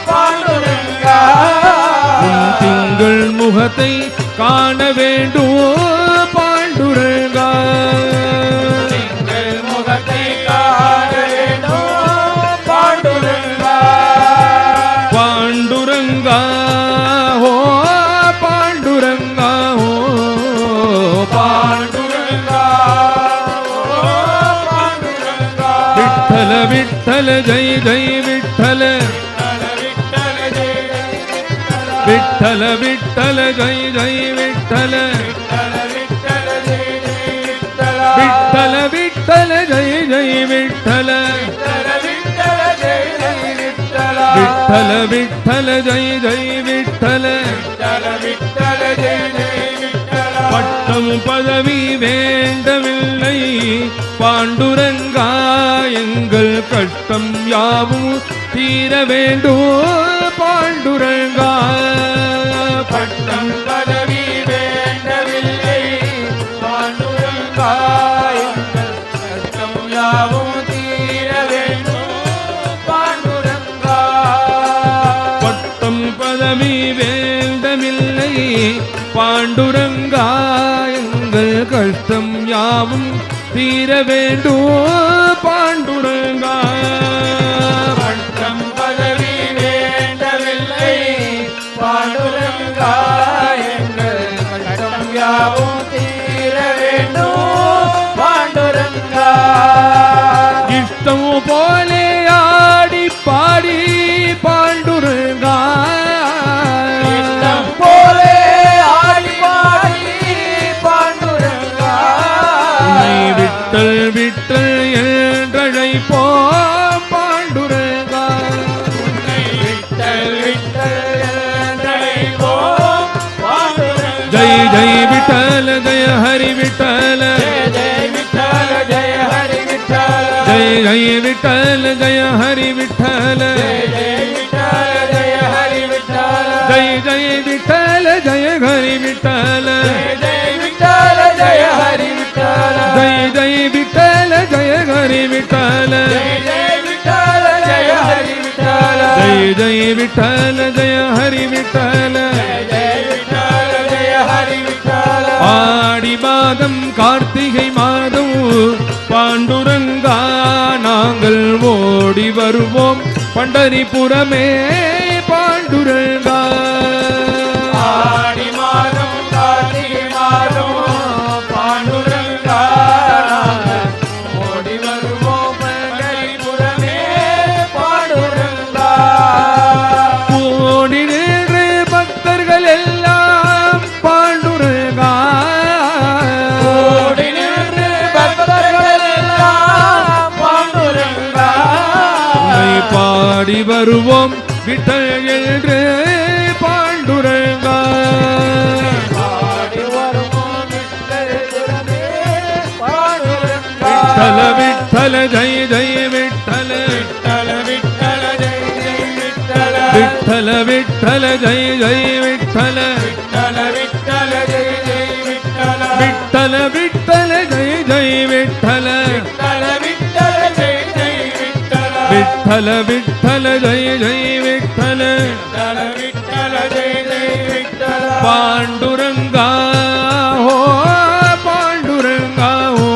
பாண்டுரங்கா உன் திங்கள் முகத்தை காண வேண்டும் பாண்டுரங்கா திங்கள் முகத்தை காண வேண்டும் பாண்டுரங்கா பாண்டுரங்கா ஓ பாண்டுரங்கா ஓ பாண்டுரங்கா ஓ பாண்டுரங்கா விட்டல விட்டல ஜெய் ஜெய் விட்டல விட்டல விட்டல ஜெய் ஜெய் விட்டல விட்டல விட்டல ஜெய் ஜெய் விட்டல விட்டல விட்டல ஜெய் ஜெய் விட்டல பட்டம் பதவி வேண்டவில்லை பாண்டுரங்கா எங்கள் கஷ்டம் யாவும் தீர வேண்டும் பாண்டுரங்கா பட்டம் பதவி வேண்டவில்லை பாண்டுரங்கா எங்கள் கஷ்டம் யாவும் தீர வேண்டும் பாண்டுரங்கா பட்டம் பதவி வேண்டவில்லை பாண்டுரங்கா எங்கள் கஷ்டம் யாவும் தீர வேண்டும் பாண்டுரங்கா பட்டம் பதவி வேண்டவில்லை பாண்டுரங்கா எங்கள் கஷ்டம் யாவும் தீர வேண்டும் பாண்டுரங்கா இஷ்டம் போலே ஆடி பாடி பாண்டுரங்கா இஷ்டம் போலே ஆடி பாடி பாண்டுரங்கா விட்டல் விட்டல் என்றழைப்போ ஹரி விட்டல जय विठ्ठल जय हरि विठ्ठल ஜெய ஜெய விட்டல ஜெய ஹரி விட்டல जय विठ्ठल जय हरि विठ्ठल ஜெய ஜெய விட்டல ஜெய ஹரி விட்டல जय विठ्ठल जय हरि विठ्ठल ஜெய ஜெய விட்டல ஜெய ஹரி விட்டல जय विठ्ठल जय हरि विठ्ठल ஜெய ஜெய விட்டல ஜெய ஹரி விட்டல जय विठ्ठल जय हरि विठ्ठल ஆடி மாதம் கார்த்திகை மாதம் பாண்டுரங்கா நாங்கள் ஓடி வருவோம் பண்டரிபுரமே பாண்டுரங்கா ஆடி மாதம் கார்த்திகை மாதம் பாண்டுரங்கா ஓடி வருவோம் பண்டரிபுரமே பாண்டுரங்கா ஓடி நின்று பக்தர்கள் எல்லாம் பாண்டுரங்கா ஓடி நின்று பக்தர்கள் எல்லாம் பாண்டுரங்கா உன்னை பாடி வருவோம் விட்டல் என்று பாண்டுரங்கா பாடி வருவோம் விட்டரிபுரமே பாண்டுரங்கா விட்டல விட்டல ஜெய ஜெய விட்டல விட்டல விட்டல ஜெய ஜெய விட்டல விட்டல விட்டல ஜெய ஜெய விட்டல விட்டல விட்டல ஜெய ஜெய விட்டல விட்டல விட்டல ஜெய ஜெய விட்டல விட்டல விட்டல ஜெய ஜெய விட்டல விட்டல விட்டல ஜெய ஜெய விட்டல விட்டல விட்டல ஜெய ஜெய விட்டல பாண்டுரங்கா ஓ பாண்டுரங்கா ஓ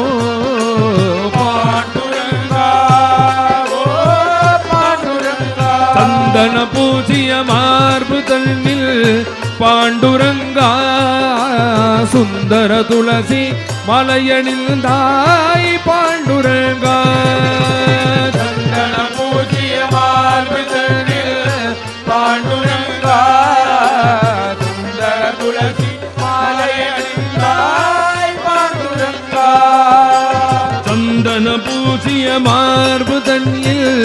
பாண்டுரங்கா ஓ பாண்டுரங்கா சந்தன பூஜிய மார்பு தன்னில் பாண்டுரங்கா சுந்தர துளசி மலையணில் தாய் பாண்டுரங்கா சந்தன பூஜிய மார்பிதழில் பாண்டுரங்கா சுந்தர துளசி மாலை அணிந்தாய் பாண்டுரங்கா சந்தன பூஜிய மார்பு தன்னில்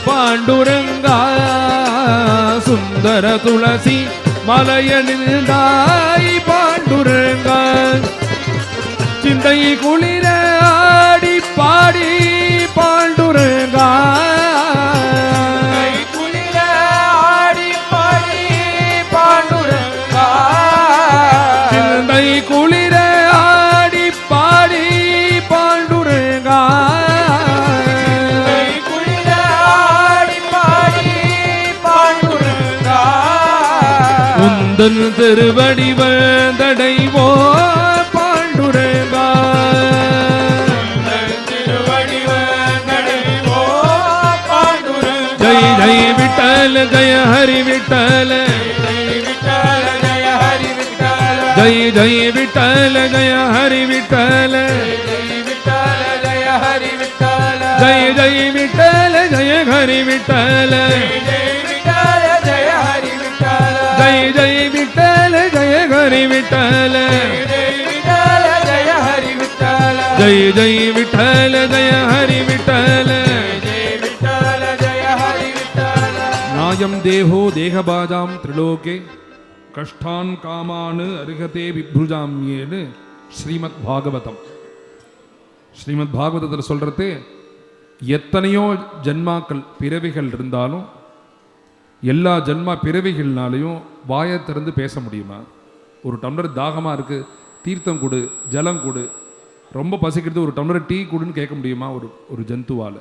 பாண்டுரங்கா சுந்தர துளசி மலையணில் தாய் பாண்டுரங்கா சிந்தை குளிர ஆடி பாடி பாண்டுரங்கா கை குளிர ஆடி பாடி பாண்டுரங்கா சிந்தை குளிர ஆடி பாடி பாண்டுரங்கா கை குளிர ஆடி பாடி பாண்டுரங்கா உந்தன் திருவடி வந்தடைவோ பாண்டுரங்கா திருவடி வந்தடைவோ பாண்டுரங்கா ஜெய ஜெய விட்டல ஜெய ஹரி விட்டல ஜெய விட்டல ஜெய ஹரி விட்டல ஜெய ஜெய விட்டல ஜெய ஹரி விட்டல ஜெய விட்டல ஜெய ஹரி விட்டல ஜெய ஜெய விட்டல ஜெய ஹரி விட்டல ஜெய விட்டல ஜெய ஹரி விட்டல ஜெய ஜெய விட்டல ஜெய ஹரி விட்டல ஜெய விட்டல ஜெய ஹரி விட்டல ஜெய ஜெய விட்டல ஜெய ஹரி விட்டல ஜெய விட்டல ஜெய ஹரி விட்டல நாயம் தேஹோ தேகபாஜாம் திரிலோகே கஷ்டான் காமானு அருகதே விப்ருஜாமியேன்னு ஸ்ரீமத் பாகவதம். ஸ்ரீமத் பாகவதத்தில் சொல்கிறது, எத்தனையோ ஜன்மாக்கள் பிறவிகள் இருந்தாலும் எல்லா ஜன்மா பிறவிகள்னாலையும் வாயை திறந்து பேச முடியுமா? ஒரு டம்ளர் தாகமாக இருக்குது, தீர்த்தம் கொடு, ஜலம் கொடு, ரொம்ப பசிக்கிறது, ஒரு டம்ளர் டீ கொடுன்னு கேட்க முடியுமா ஒரு ஜந்துவால்?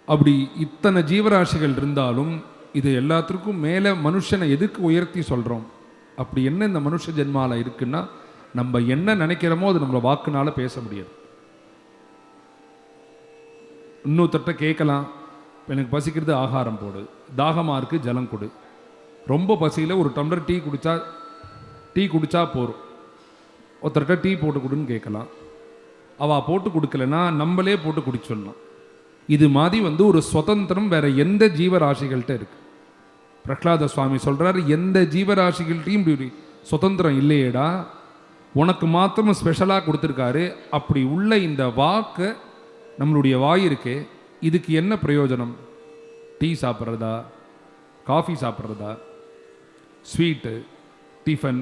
அப்படி இத்தனை ஜீவராசிகள் இருந்தாலும் இது எல்லாத்துக்கும் மேலே மனுஷனை எதுக்கு உயர்த்தி சொல்கிறோம்? அப்படி என்ன இந்த மனுஷ ஜென்மாவில் இருக்குன்னா, நம்ம என்ன நினைக்கிறோமோ அது நம்மளை வாக்குனால பேச முடியாது. இன்னொருத்தட்ட கேட்கலாம், எனக்கு பசிக்கிறது ஆகாரம் போடு, தாகமாக இருக்குது ஜலம் கொடு, ரொம்ப பசியில் ஒரு டம்ளர் டீ குடித்தா போகிறோம், ஒருத்தர்கிட்ட டீ போட்டு கொடுன்னு கேட்கலாம். அவள் போட்டு கொடுக்கலன்னா நம்மளே போட்டு குடிக்க சொல்லலாம். இது மாதிரி ஒரு சுதந்திரம் வேற எந்த ஜீவராசிகள்கிட்ட இருக்கு? பிரகலாத சுவாமி சொல்றாரு, எந்த ஜீவராசிகள்கிட்டையும் இப்படி சுதந்திரம் இல்லையேடா, உனக்கு மாத்திரம் ஸ்பெஷலாக கொடுத்துருக்காரு. அப்படி உள்ள இந்த வாக்கை, நம்மளுடைய வாய் இருக்கே, இதுக்கு என்ன பிரயோஜனம்? டீ சாப்பிட்றதா, காஃபி சாப்பிட்றதா, ஸ்வீட்டு, டிஃபன்,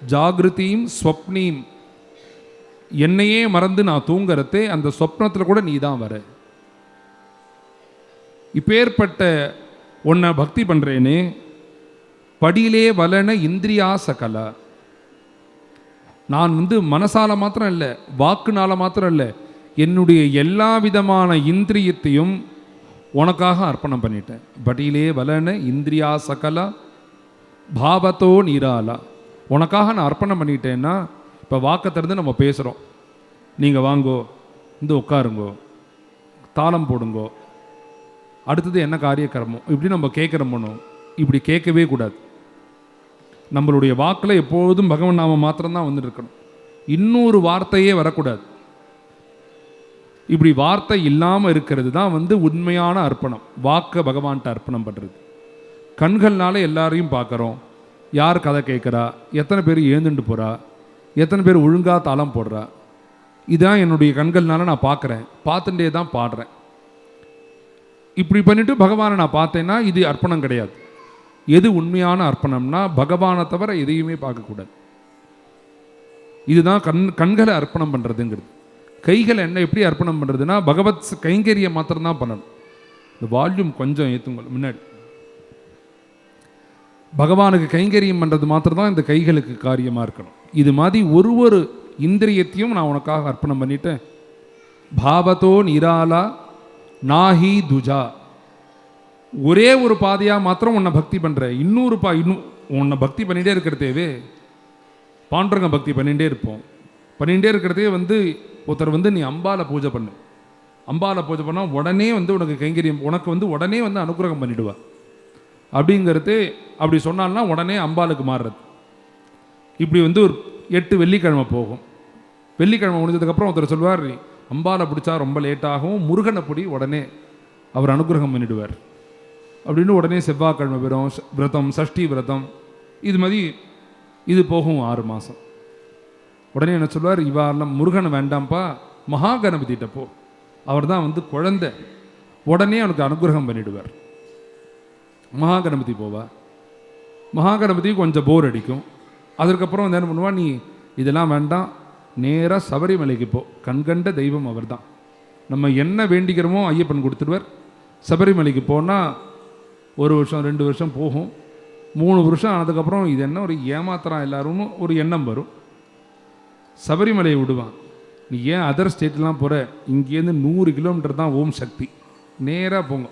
ஜாகிருதியும் ஸ்வப்னியும், என்னையே மறந்து நான் தூங்குறதே அந்த சொப்னத்தில் கூட நீ தான் வர. இப்பேற்பட்ட உன்னை பக்தி பண்ணுறேனே, படியிலே வலன இந்திரியா சகலா. நான் மனசால மாத்திரம் இல்லை, வாக்குனால மாத்திரம் இல்லை, என்னுடைய எல்லா விதமான இந்திரியத்தையும் உனக்காக அர்ப்பணம் பண்ணிட்டேன். படியிலே வலன இந்திரியா சகலா பாவத்தோ நீராலா. உனக்காக நான் அர்ப்பணம் பண்ணிட்டேன்னா, இப்போ வாக்கை திறந்து நம்ம பேசுகிறோம், நீங்கள் வாங்கோ, உட்காருங்கோ, தாளம் போடுங்கோ, அடுத்தது என்ன காரியக்கிரமம், இப்படி நம்ம கேட்குறோமோ, இப்படி கேட்கவே கூடாது. நம்மளுடைய வாக்கில் எப்பொழுதும் பகவன் நாம மாத்திரம்தான் வந்துட்டு இருக்கணும். இன்னொரு வார்த்தையே வரக்கூடாது. இப்படி வார்த்தை இல்லாமல் இருக்கிறது தான் உண்மையான அர்ப்பணம். வாக்கை பகவான்கிட்ட அர்ப்பணம் பண்ணுறது. கண்கள்னால எல்லாரையும் பார்க்குறோம், யார் கதை கேட்குறா, எத்தனை பேர் எழுந்துட்டு போகிறா, எத்தனை பேர் ஒழுங்காக தாளம் போடுறா, இதான் என்னுடைய கண்கள்னால நான் பார்க்குறேன், பார்த்துட்டே தான் பாடுறேன். இப்படி பண்ணிட்டு பகவானை நான் பார்த்தேன்னா இது அர்ப்பணம் கிடையாது. எது உண்மையான அர்ப்பணம்னா பகவானை தவிர எதையுமே பார்க்கக்கூடாது. இதுதான் கண்களை அர்ப்பணம் பண்ணுறதுங்கிறது. கைகளை என்ன எப்படி அர்ப்பணம் பண்ணுறதுன்னா பகவத் கைங்கரியம் மாத்திரம்தான் பண்ணணும். இந்த வால்யூம் கொஞ்சம் ஏற்றுங்க முன்னாடி. பகவானுக்கு கைங்கரியம் பண்ணுறது மாத்திரம் தான் இந்த கைகளுக்கு காரியமாக இருக்கணும். இது மாதிரி ஒரு இந்திரியத்தையும் நான் உனக்காக அர்ப்பணம் பண்ணிட்டேன். பாவத்தோ நிராலா நாஹி துஜா. ஒரே ஒரு பாதையாக மாத்திரம் உன்னை பக்தி பண்ணுறேன். இன்னும் உன்னை பக்தி பண்ணிகிட்டே இருக்கிறதேவே பாண்டுரங்க பக்தி பண்ணிகிட்டே இருப்போம். பண்ணிகிட்டே இருக்கிறதே ஒருத்தர் நீ அம்பாலை பூஜை பண்ணு, அம்பாலை பூஜை பண்ணால் உடனே உனக்கு கைங்கரியம், உனக்கு உடனே அனுகிரகம் பண்ணிடுவா அப்படிங்கிறது. அப்படி சொன்னால்னா உடனே அம்பாளுக்கு மாறுறது. இப்படி ஒரு 8 வெள்ளிக்கிழமை போகும். வெள்ளிக்கிழமை முடிஞ்சதுக்கப்புறம் ஒருத்தர் சொல்வார், அம்பாலை பிடிச்சா ரொம்ப லேட்டாகும், முருகனை பிடி, உடனே அவர் அனுகிரகம் பண்ணிடுவார் அப்படின்னு. உடனே செவ்வாய்க்கிழமை விரதம், சஷ்டி விரதம், இது மாதிரி இது போகும் 6 மாதம். உடனே என்ன சொல்வார், இவாரெல்லாம் முருகனை வேண்டாம்ப்பா, மகா கணபதிட்ட போ, அவர் தான் குழந்தை, உடனே அவனுக்கு அனுகிரகம் பண்ணிடுவார். மகா கணபதி போவா. மகா கணபதி கொஞ்சம் போர் அடிக்கும். அதற்கப்புறம் என்ன பண்ணுவா, நீ இதெல்லாம் வேண்டாம், நேராக சபரிமலைக்கு போ, கண்கண்ட தெய்வம் அவர் தான், நம்ம என்ன வேண்டிக்கிறோமோ ஐயப்பன் கொடுத்துடுவார். சபரிமலைக்கு போனால் 1 வருஷம் 2 வருஷம் போகும். 3 வருஷம் ஆனதுக்கப்புறம் இது என்ன ஒரு ஏமாத்திரம் எல்லாரும் ஒரு எண்ணம் வரும். சபரிமலையை விடுவான். நீ ஏன் அதர் ஸ்டேட்லாம் போகிற, இங்கேருந்து 100 கிலோமீட்டர் தான் ஓம் சக்தி, நேராக போங்க.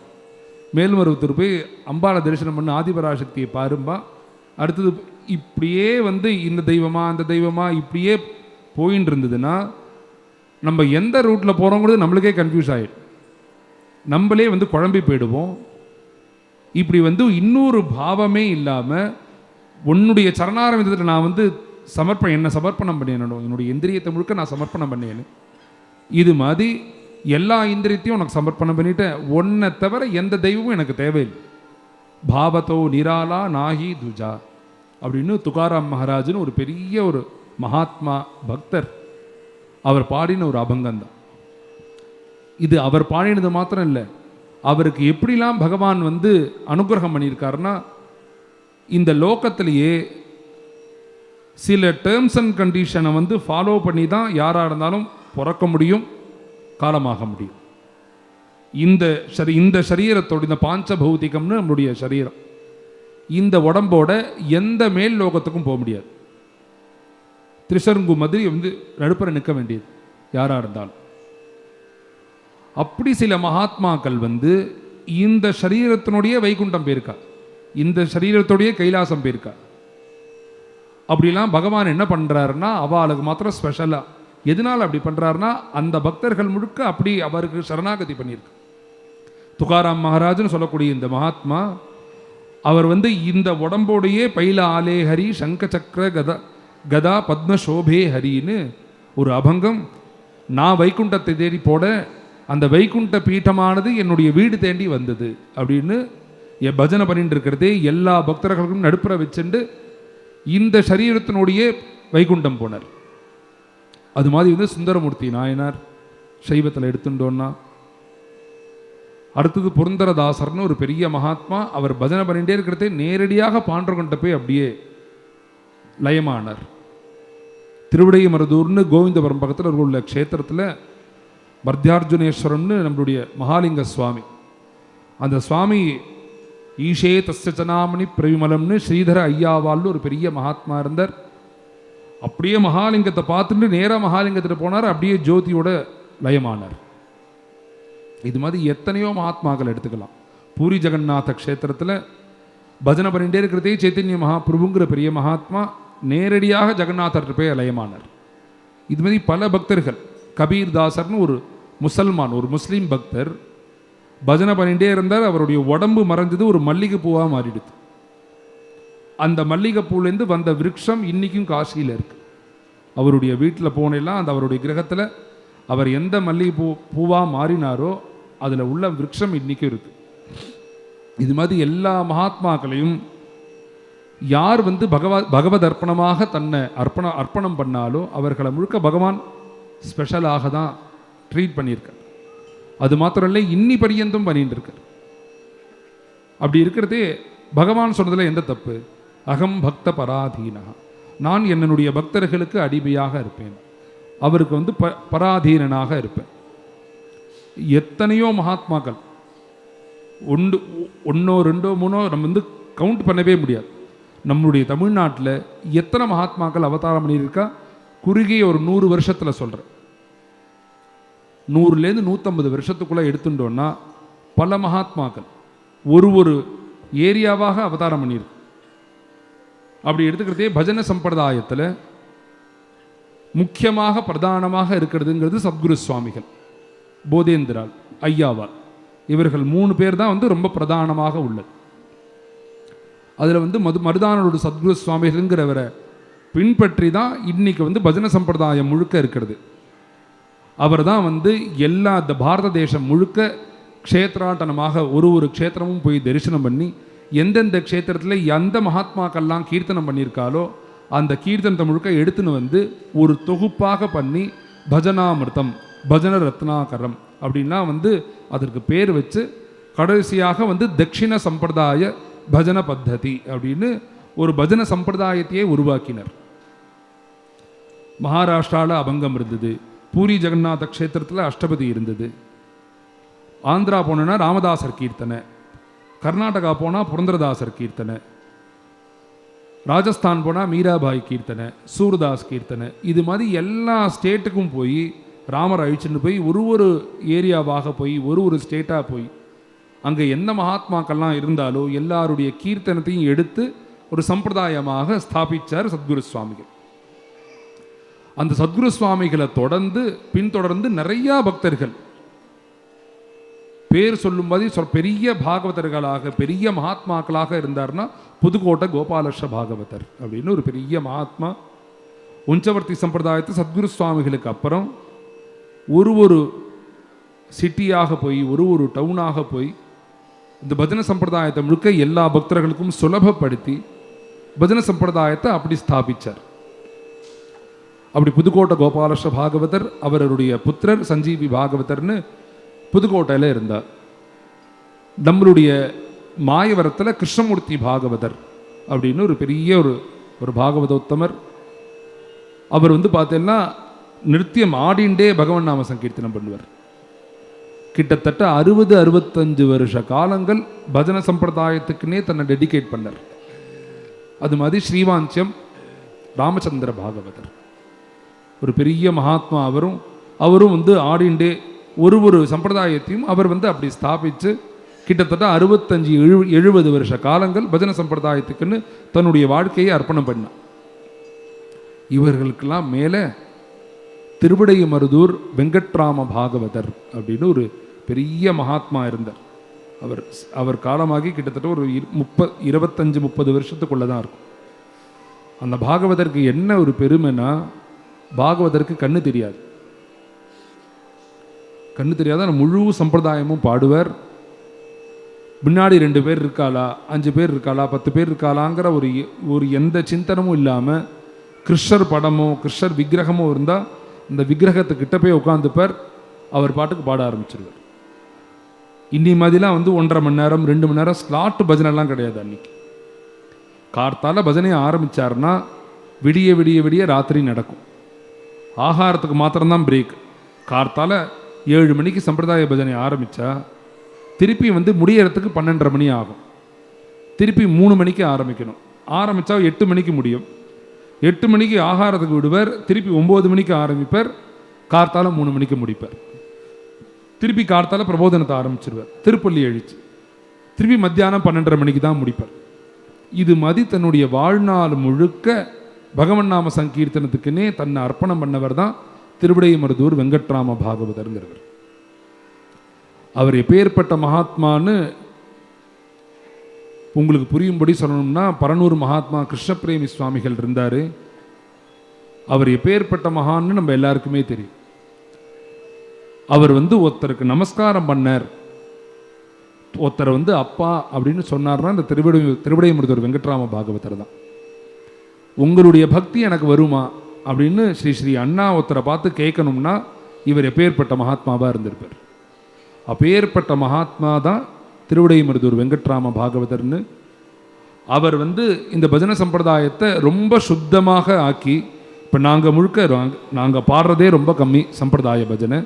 மேல்மருவத்தூர் போய் அம்பாலை தரிசனம் பண்ணி ஆதிபராசக்தியை பாரும்பா. அடுத்தது இப்படியே இந்த தெய்வமா அந்த தெய்வமா இப்படியே போயின்னு இருந்ததுன்னா நம்ம எந்த ரூட்டில் போகிறோங்கிறது நம்மளுக்கே கன்ஃபியூஸ் ஆகிடும். நம்மளே குழம்பி போயிடுவோம். இப்படி இன்னொரு பாவமே இல்லாமல் உன்னுடைய சரணாரவிந்தத்தில் நான் என்ன சமர்ப்பணம் பண்ணிடணும், என்னுடைய இந்திரியத்தை முழுக்க நான் சமர்ப்பணம் பண்ணேன்னு. இது மாதிரி எல்லா இந்திரியத்தையும் உனக்கு சமர்ப்பணம் பண்ணிட்டேன். ஒன்றை தவிர எந்த தெய்வமும் எனக்கு தேவையில்லை. பாவத்தோ நிராலா நாஹி துஜா அப்படின்னு துகாராம் மகாராஜ்னு ஒரு பெரிய ஒரு மகாத்மா பக்தர் அவர் பாடின ஒரு அபங்கம்தான் இது. அவர் பாடினது மாத்திரம் இல்லை, அவருக்கு எப்படிலாம் பகவான் அனுகிரகம் பண்ணியிருக்காருன்னா, இந்த லோகத்திலேயே சில டேர்ம்ஸ் அண்ட் கண்டிஷனை ஃபாலோ பண்ணி தான் யாராக இருந்தாலும் பிறக்க முடியும், காலமாக முடியும். இந்த சரீரத்தோட, இந்த பாஞ்ச பௌதிகம்னு நம்மளுடைய சரீரம், இந்த உடம்போட எந்த மேல் லோகத்துக்கும் போக முடியாது. திரிசர்ங்கு மாதிரி நடுப்புற நிற்க வேண்டியது யாராக இருந்தாலும். அப்படி சில மகாத்மாக்கள் இந்த சரீரத்தினுடைய வைகுண்டம் போயிருக்கா, இந்த சரீரத்தோடைய கைலாசம் போயிருக்கா. அப்படிலாம் பகவான் என்ன பண்ணுறாருன்னா அவளுக்கு மாத்திரம் ஸ்பெஷலாக. எதனால் அப்படி பண்ணுறாருன்னா அந்த பக்தர்கள் முழுக்க அப்படி அவருக்கு சரணாகதி பண்ணியிருக்கு. துகாராம் மகாராஜ்னு சொல்லக்கூடிய இந்த மகாத்மா அவர் இந்த உடம்போடையே பைல ஆலே ஹரி சங்க சக்கர கதா பத்ம சோபே ஹரின்னு ஒரு அபங்கம். நான் வைகுண்டத்தை தேடி போட அந்த வைகுண்ட பீட்டமானது என்னுடைய வீடு தேண்டி வந்தது அப்படின்னு பஜனை பண்ணிட்டு இருக்கிறதே எல்லா பக்தர்களுக்கும் நடுப்புற வச்சுண்டு இந்த சரீரத்தினுடைய வைகுண்டம் போனார். அது மாதிரி சுந்தரமூர்த்தி நாயனார் சைவத்தில் எடுத்துட்டோன்னா. அடுத்தது புரந்தரதாசர்னு ஒரு பெரிய மகாத்மா, அவர் பஜனை பண்ணிகிட்டே இருக்கிறதே நேரடியாக பாண்டவர்கிட்ட போய் அப்படியே லயமானார். திருவிடைமருதூர்னு கோவிந்தபுரம் பக்கத்தில் உள்ள க்ஷேத்திரத்தில் மர்த்தியார்ஜுனேஸ்வரம்னு நம்மளுடைய மகாலிங்க சுவாமி. அந்த சுவாமி ஈஷே தஸ்ய சனாமணி பிரவிமலம்னு ஸ்ரீதர ஐயாவால்னு ஒரு பெரிய மகாத்மா இருந்தார். அப்படியே மகாலிங்கத்தை பார்த்துட்டு நேராக மகாலிங்கத்தில் போனார், அப்படியே ஜோதியோட லயமானார். இது மாதிரி எத்தனையோ மகாத்மாக்கள் எடுத்துக்கலாம். பூரி ஜெகநாத க்ஷேத்திரத்தில் பஜனை பண்ணிகிட்டே இருக்கிறதே சைத்தன்ய மகாபிரபுங்கிற பெரிய மகாத்மா நேரடியாக ஜெகநாதர் போய் லயமானார். இது மாதிரி பல பக்தர்கள். கபீர் தாசர்னு ஒரு முசல்மான், ஒரு முஸ்லீம் பக்தர் பஜனை பண்ணிகிட்டே இருந்தார். அவருடைய உடம்பு மறைஞ்சது ஒரு மல்லிகைப்பூவாக மாறிடுது. அந்த மல்லிகைப்பூலேருந்து வந்த விருட்சம் இன்றைக்கும் காசியில் இருக்கு. அவருடைய வீட்டில் போனெல்லாம் அந்த அவருடைய கிரகத்தில் அவர் எந்த மல்லிகைப்பூ பூவாக மாறினாரோ அதில் உள்ள விருட்சம் இன்றைக்கும் இருக்கு. இது மாதிரி எல்லா மகாத்மாக்களையும் யார் பகவத் அர்ப்பணமாக தன்னை அர்ப்பணம் பண்ணாலோ அவர்களை முழுக்க பகவான் ஸ்பெஷலாக தான் ட்ரீட் பண்ணியிருக்கார். அது மாத்திரம் இல்லை, இன்னி பரியந்தம் பண்ணிட்டு இருக்கார். அப்படி இருக்கிறதே பகவான் சொன்னதில் எந்த தப்பு? அகம் பக்த பராதீனா, நான் என்னுடைய பக்தர்களுக்கு அடிமையாக இருப்பேன், அவருக்கு பராதீனனாக இருப்பேன். எத்தனையோ மகாத்மாக்கள், ஒன்றோ ரெண்டோ மூணோ நம்ம கவுண்ட் பண்ணவே முடியாது. நம்மளுடைய தமிழ்நாட்டில் எத்தனை மகாத்மாக்கள் அவதாரம் பண்ணியிருக்கா? குறுகிய ஒரு 100 வருஷத்தில் சொல்கிறேன், 100லேருந்து 150 வருஷத்துக்குள்ளே எடுத்துட்டோன்னா பல மகாத்மாக்கள் ஒரு ஏரியாவாக அவதாரம் பண்ணியிருக்கு. அப்படி எடுத்துக்கிறதே பஜனை சம்பிரதாயத்தில் முக்கியமாக பிரதானமாக இருக்கிறதுங்கிறது சத்குரு சுவாமிகள், போதேந்திரால், ஐயாவால், இவர்கள் 3 பேர் தான் ரொம்ப பிரதானமாக உள்ளது. அதில் மருதானோட சத்குரு சுவாமிகள்ங்கிறவரை பின்பற்றி தான் இன்னைக்கு பஜனை சம்பிரதாயம் முழுக்க இருக்கிறது. அவர் தான் எல்லா இந்த பாரத தேசம் முழுக்க க்ஷேத்ராட்டனமாக ஒரு க்ஷேத்திரமும் போய் தரிசனம் பண்ணி எந்தெந்த க்ஷேத்திரத்தில் எந்த மகாத்மாக்கள்லாம் கீர்த்தனம் பண்ணியிருக்காலோ அந்த கீர்த்தனத்தை முழுக்க எடுத்துன்னு ஒரு தொகுப்பாக பண்ணி பஜனாமிர்தம், பஜன ரத்னாகரம் அப்படின்லாம் அதற்கு பேர் வச்சு கடைசியாக தட்சிண சம்பிரதாய பஜன பத்ததி அப்படின்னு ஒரு பஜன சம்பிரதாயத்தையே உருவாக்கினர். மகாராஷ்டிராவில் அபங்கம் இருந்தது, பூரி ஜெகநாத க்ஷேத்திரத்தில் அஷ்டபதி இருந்தது, ஆந்திரா போனோன்னா ராமதாசர் கீர்த்தனை, கர்நாடகா போனால் புரந்தரதாசர் கீர்த்தனை, ராஜஸ்தான் போனால் மீராபாய் கீர்த்தனை, சூர்தாஸ் கீர்த்தனை. இது மாதிரி எல்லா ஸ்டேட்டுக்கும் போய் ராமர் அழிச்சுன்னு போய் ஒரு ஏரியாவாக போய் ஒரு ஸ்டேட்டாக போய் அங்கே எந்த மகாத்மாக்கள்லாம் இருந்தாலோ எல்லாருடைய கீர்த்தனத்தையும் எடுத்து ஒரு சம்பிரதாயமாக ஸ்தாபித்தார் சத்குரு சுவாமிகள். அந்த சத்குரு சுவாமிகளை பின்தொடர்ந்து நிறையா பக்தர்கள் பேர் சொல்லும்போது பெரிய பாகவதர்களாக பெரிய மகாத்மாக்களாக இருந்தார்னா புதுக்கோட்டை கோபாலகிருஷ்ண பாகவதர் அப்படின்னு ஒரு பெரிய மகாத்மா. உஞ்சவர்த்தி சம்பிரதாயத்தை சத்குரு சுவாமிகளுக்கு அப்புறம் ஒரு சிட்டியாக போய் ஒரு டவுனாக போய் இந்த பஜனை சம்பிரதாயத்தை முழுக்க எல்லா பக்தர்களுக்கும் சுலபப்படுத்தி பஜனை சம்பிரதாயத்தை அப்படி ஸ்தாபித்தார். அப்படி புதுக்கோட்டை கோபாலகிருஷ்ண பாகவதர், அவருடைய புத்திரர் சஞ்சீவி பாகவதர்னு புதுக்கோட்டையில் இருந்தார். நம்மளுடைய மாயவரத்தில் கிருஷ்ணமூர்த்தி பாகவதர் அப்படின்னு ஒரு பெரிய ஒரு பாகவதோத்தமர். அவர் பார்த்தீங்கன்னா நிருத்தியம் ஆடிண்டே பகவன் நாம சங்கீர்த்தனம் பண்ணுவார். கிட்டத்தட்ட 60-65 வருஷ காலங்கள் பஜன சம்பிரதாயத்துக்குன்னே தன்னை டெடிகேட் பண்ணார். அது மாதிரி ஸ்ரீவாஞ்சியம் ராமச்சந்திர பாகவதர் ஒரு பெரிய மகாத்மா. அவரும் ஆடிண்டே ஒரு சம்பிரதாயத்தையும் அவர் அப்படி ஸ்தாபித்து கிட்டத்தட்ட 65-70 வருஷ காலங்கள் பஜன சம்பிரதாயத்துக்குன்னு தன்னுடைய வாழ்க்கையை அர்ப்பணம் பண்ணார். இவர்களுக்கெல்லாம் மேலே திருவிடைமருதூர் வெங்கட்ராம பாகவதர் அப்படின்னு ஒரு பெரிய மகாத்மா இருந்தார். அவர் காலமாகி கிட்டத்தட்ட ஒரு 25-30 வருஷத்துக்குள்ளே தான் இருக்கும். அந்த பாகவதற்கு என்ன ஒரு பெருமைன்னா, பாகவதற்கு கண்ணு தெரியாது. கண்ணு தெரியாத முழு சம்பிரதாயமும் பாடுவார். முன்னாடி 2 பேர் இருக்காளா, 5 பேர் இருக்காளா, 10 பேர் இருக்காளாங்கிற ஒரு எந்த சிந்தனமும் இல்லாமல் கிருஷ்ணர் படமோ கிருஷ்ணர் விக்கிரகமோ இருந்தால் இந்த விக்கிரகத்துக்கிட்ட போய் உட்காந்துப்பார். அவர் பாட்டுக்கு பாட ஆரம்பிச்சிருவார். இன்னி மாதிரிலாம் 1.5 மணி நேரம் 2 மணி நேரம் ஸ்லாட்டு பஜனைலாம் கிடையாது. அன்னைக்கு கார்த்தால பஜனையை ஆரம்பித்தார்னா விடிய விடிய விடிய ராத்திரி நடக்கும். ஆகாரத்துக்கு மாத்திரம்தான் பிரேக். கார்த்தால 7 மணிக்கு சம்பிரதாய பஜனை ஆரம்பித்தா திருப்பி வந்து முடியறதுக்கு 12:30 மணி ஆகும். திருப்பி 3 மணிக்கு ஆரம்பிக்கணும். ஆரம்பித்தா 8 மணிக்கு முடியும். 8 மணிக்கு ஆகாரத்துக்கு விடுவார். திருப்பி 9 மணிக்கு ஆரம்பிப்பார். கார்த்தால 3 மணிக்கு முடிப்பார். திருப்பி கார்த்தால பிரபோதனத்தை ஆரம்பிச்சிருவார். திருப்பள்ளி எழுச்சி. திருப்பி மத்தியானம் 12:30 மணிக்கு தான் முடிப்பார். இது மாதிரி தன்னுடைய வாழ்நாள் முழுக்க பகவன் நாம சங்கீர்த்தனத்துக்குன்னே தன்னை அர்ப்பணம் பண்ணவர் தான் திருவிடைமருதூர் வெங்கட்ராம பாகவதர்ங்கிறவர். அவர் எப்பேற்பட்ட மகாத்மான்னு உங்களுக்கு புரியும்படி சொல்லணும்னா, பரனூர் மகாத்மா கிருஷ்ணபிரேமி சுவாமிகள் இருந்தார். அவர் எப்பேற்பட்ட மகான்னு நம்ம எல்லாருக்குமே தெரியும். அவர் வந்து ஒருத்தருக்கு நமஸ்காரம் பண்ணார், ஒருத்தரை வந்து அப்பா அப்படின்னு சொன்னார்னா இந்த திருவிடைமருதூர் வெங்கட்ராம பாகவதர் தான். உங்களுடைய பக்தி எனக்கு வருமா அப்படின்னு ஸ்ரீ ஸ்ரீ அண்ணா ஒருத்தரை பார்த்து கேட்கணும்னா இவர் எப்பேற்பட்ட மகாத்மாவாக இருந்திருப்பார். அப்பேற்பட்ட மகாத்மா தான் திருவிடைமருதூர் வெங்கட்ராம பாகவதர்னு. அவர் வந்து இந்த பஜனை சம்பிரதாயத்தை ரொம்ப சுத்தமாக ஆக்கி, இப்போ நாங்கள் முழுக்க நாங்கள் பாடுறதே ரொம்ப கம்மி சம்பிரதாய பஜனை.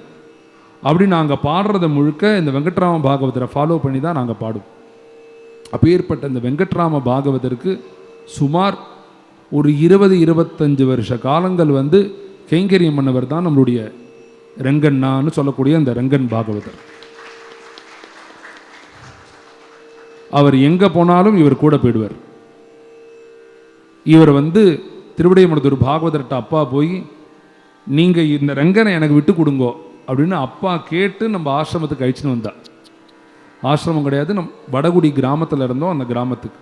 அப்படி நாங்கள் பாடுறதை முழுக்க இந்த வெங்கட்ராம பாகவதரை ஃபாலோ பண்ணி தான் நாங்கள் பாடுவோம். அப்பேற்பட்ட இந்த வெங்கட்ராம பாகவதருக்கு சுமார் ஒரு 20-25 வருஷ காலங்கள் வந்து கைங்கரியம் பண்ணவர் தான் நம்மளுடைய ரெங்கண்ணான்னு சொல்லக்கூடிய அந்த ரெங்கன் பாகவதர். அவர் எங்கே போனாலும் இவர் கூட போயிடுவார். இவர் வந்து திருவிடைமருதூர் பாகவதர்கிட்ட அப்பா போய் நீங்கள் இந்த ரெங்கனை எனக்கு விட்டு கொடுங்கோ அப்படின்னு அப்பா கேட்டு நம்ம ஆசிரமத்துக்கு அழிச்சுன்னு வந்தா. ஆசிரமம் கிடையாது, வடகுடி கிராமத்தில் இருந்தோம். அந்த கிராமத்துக்கு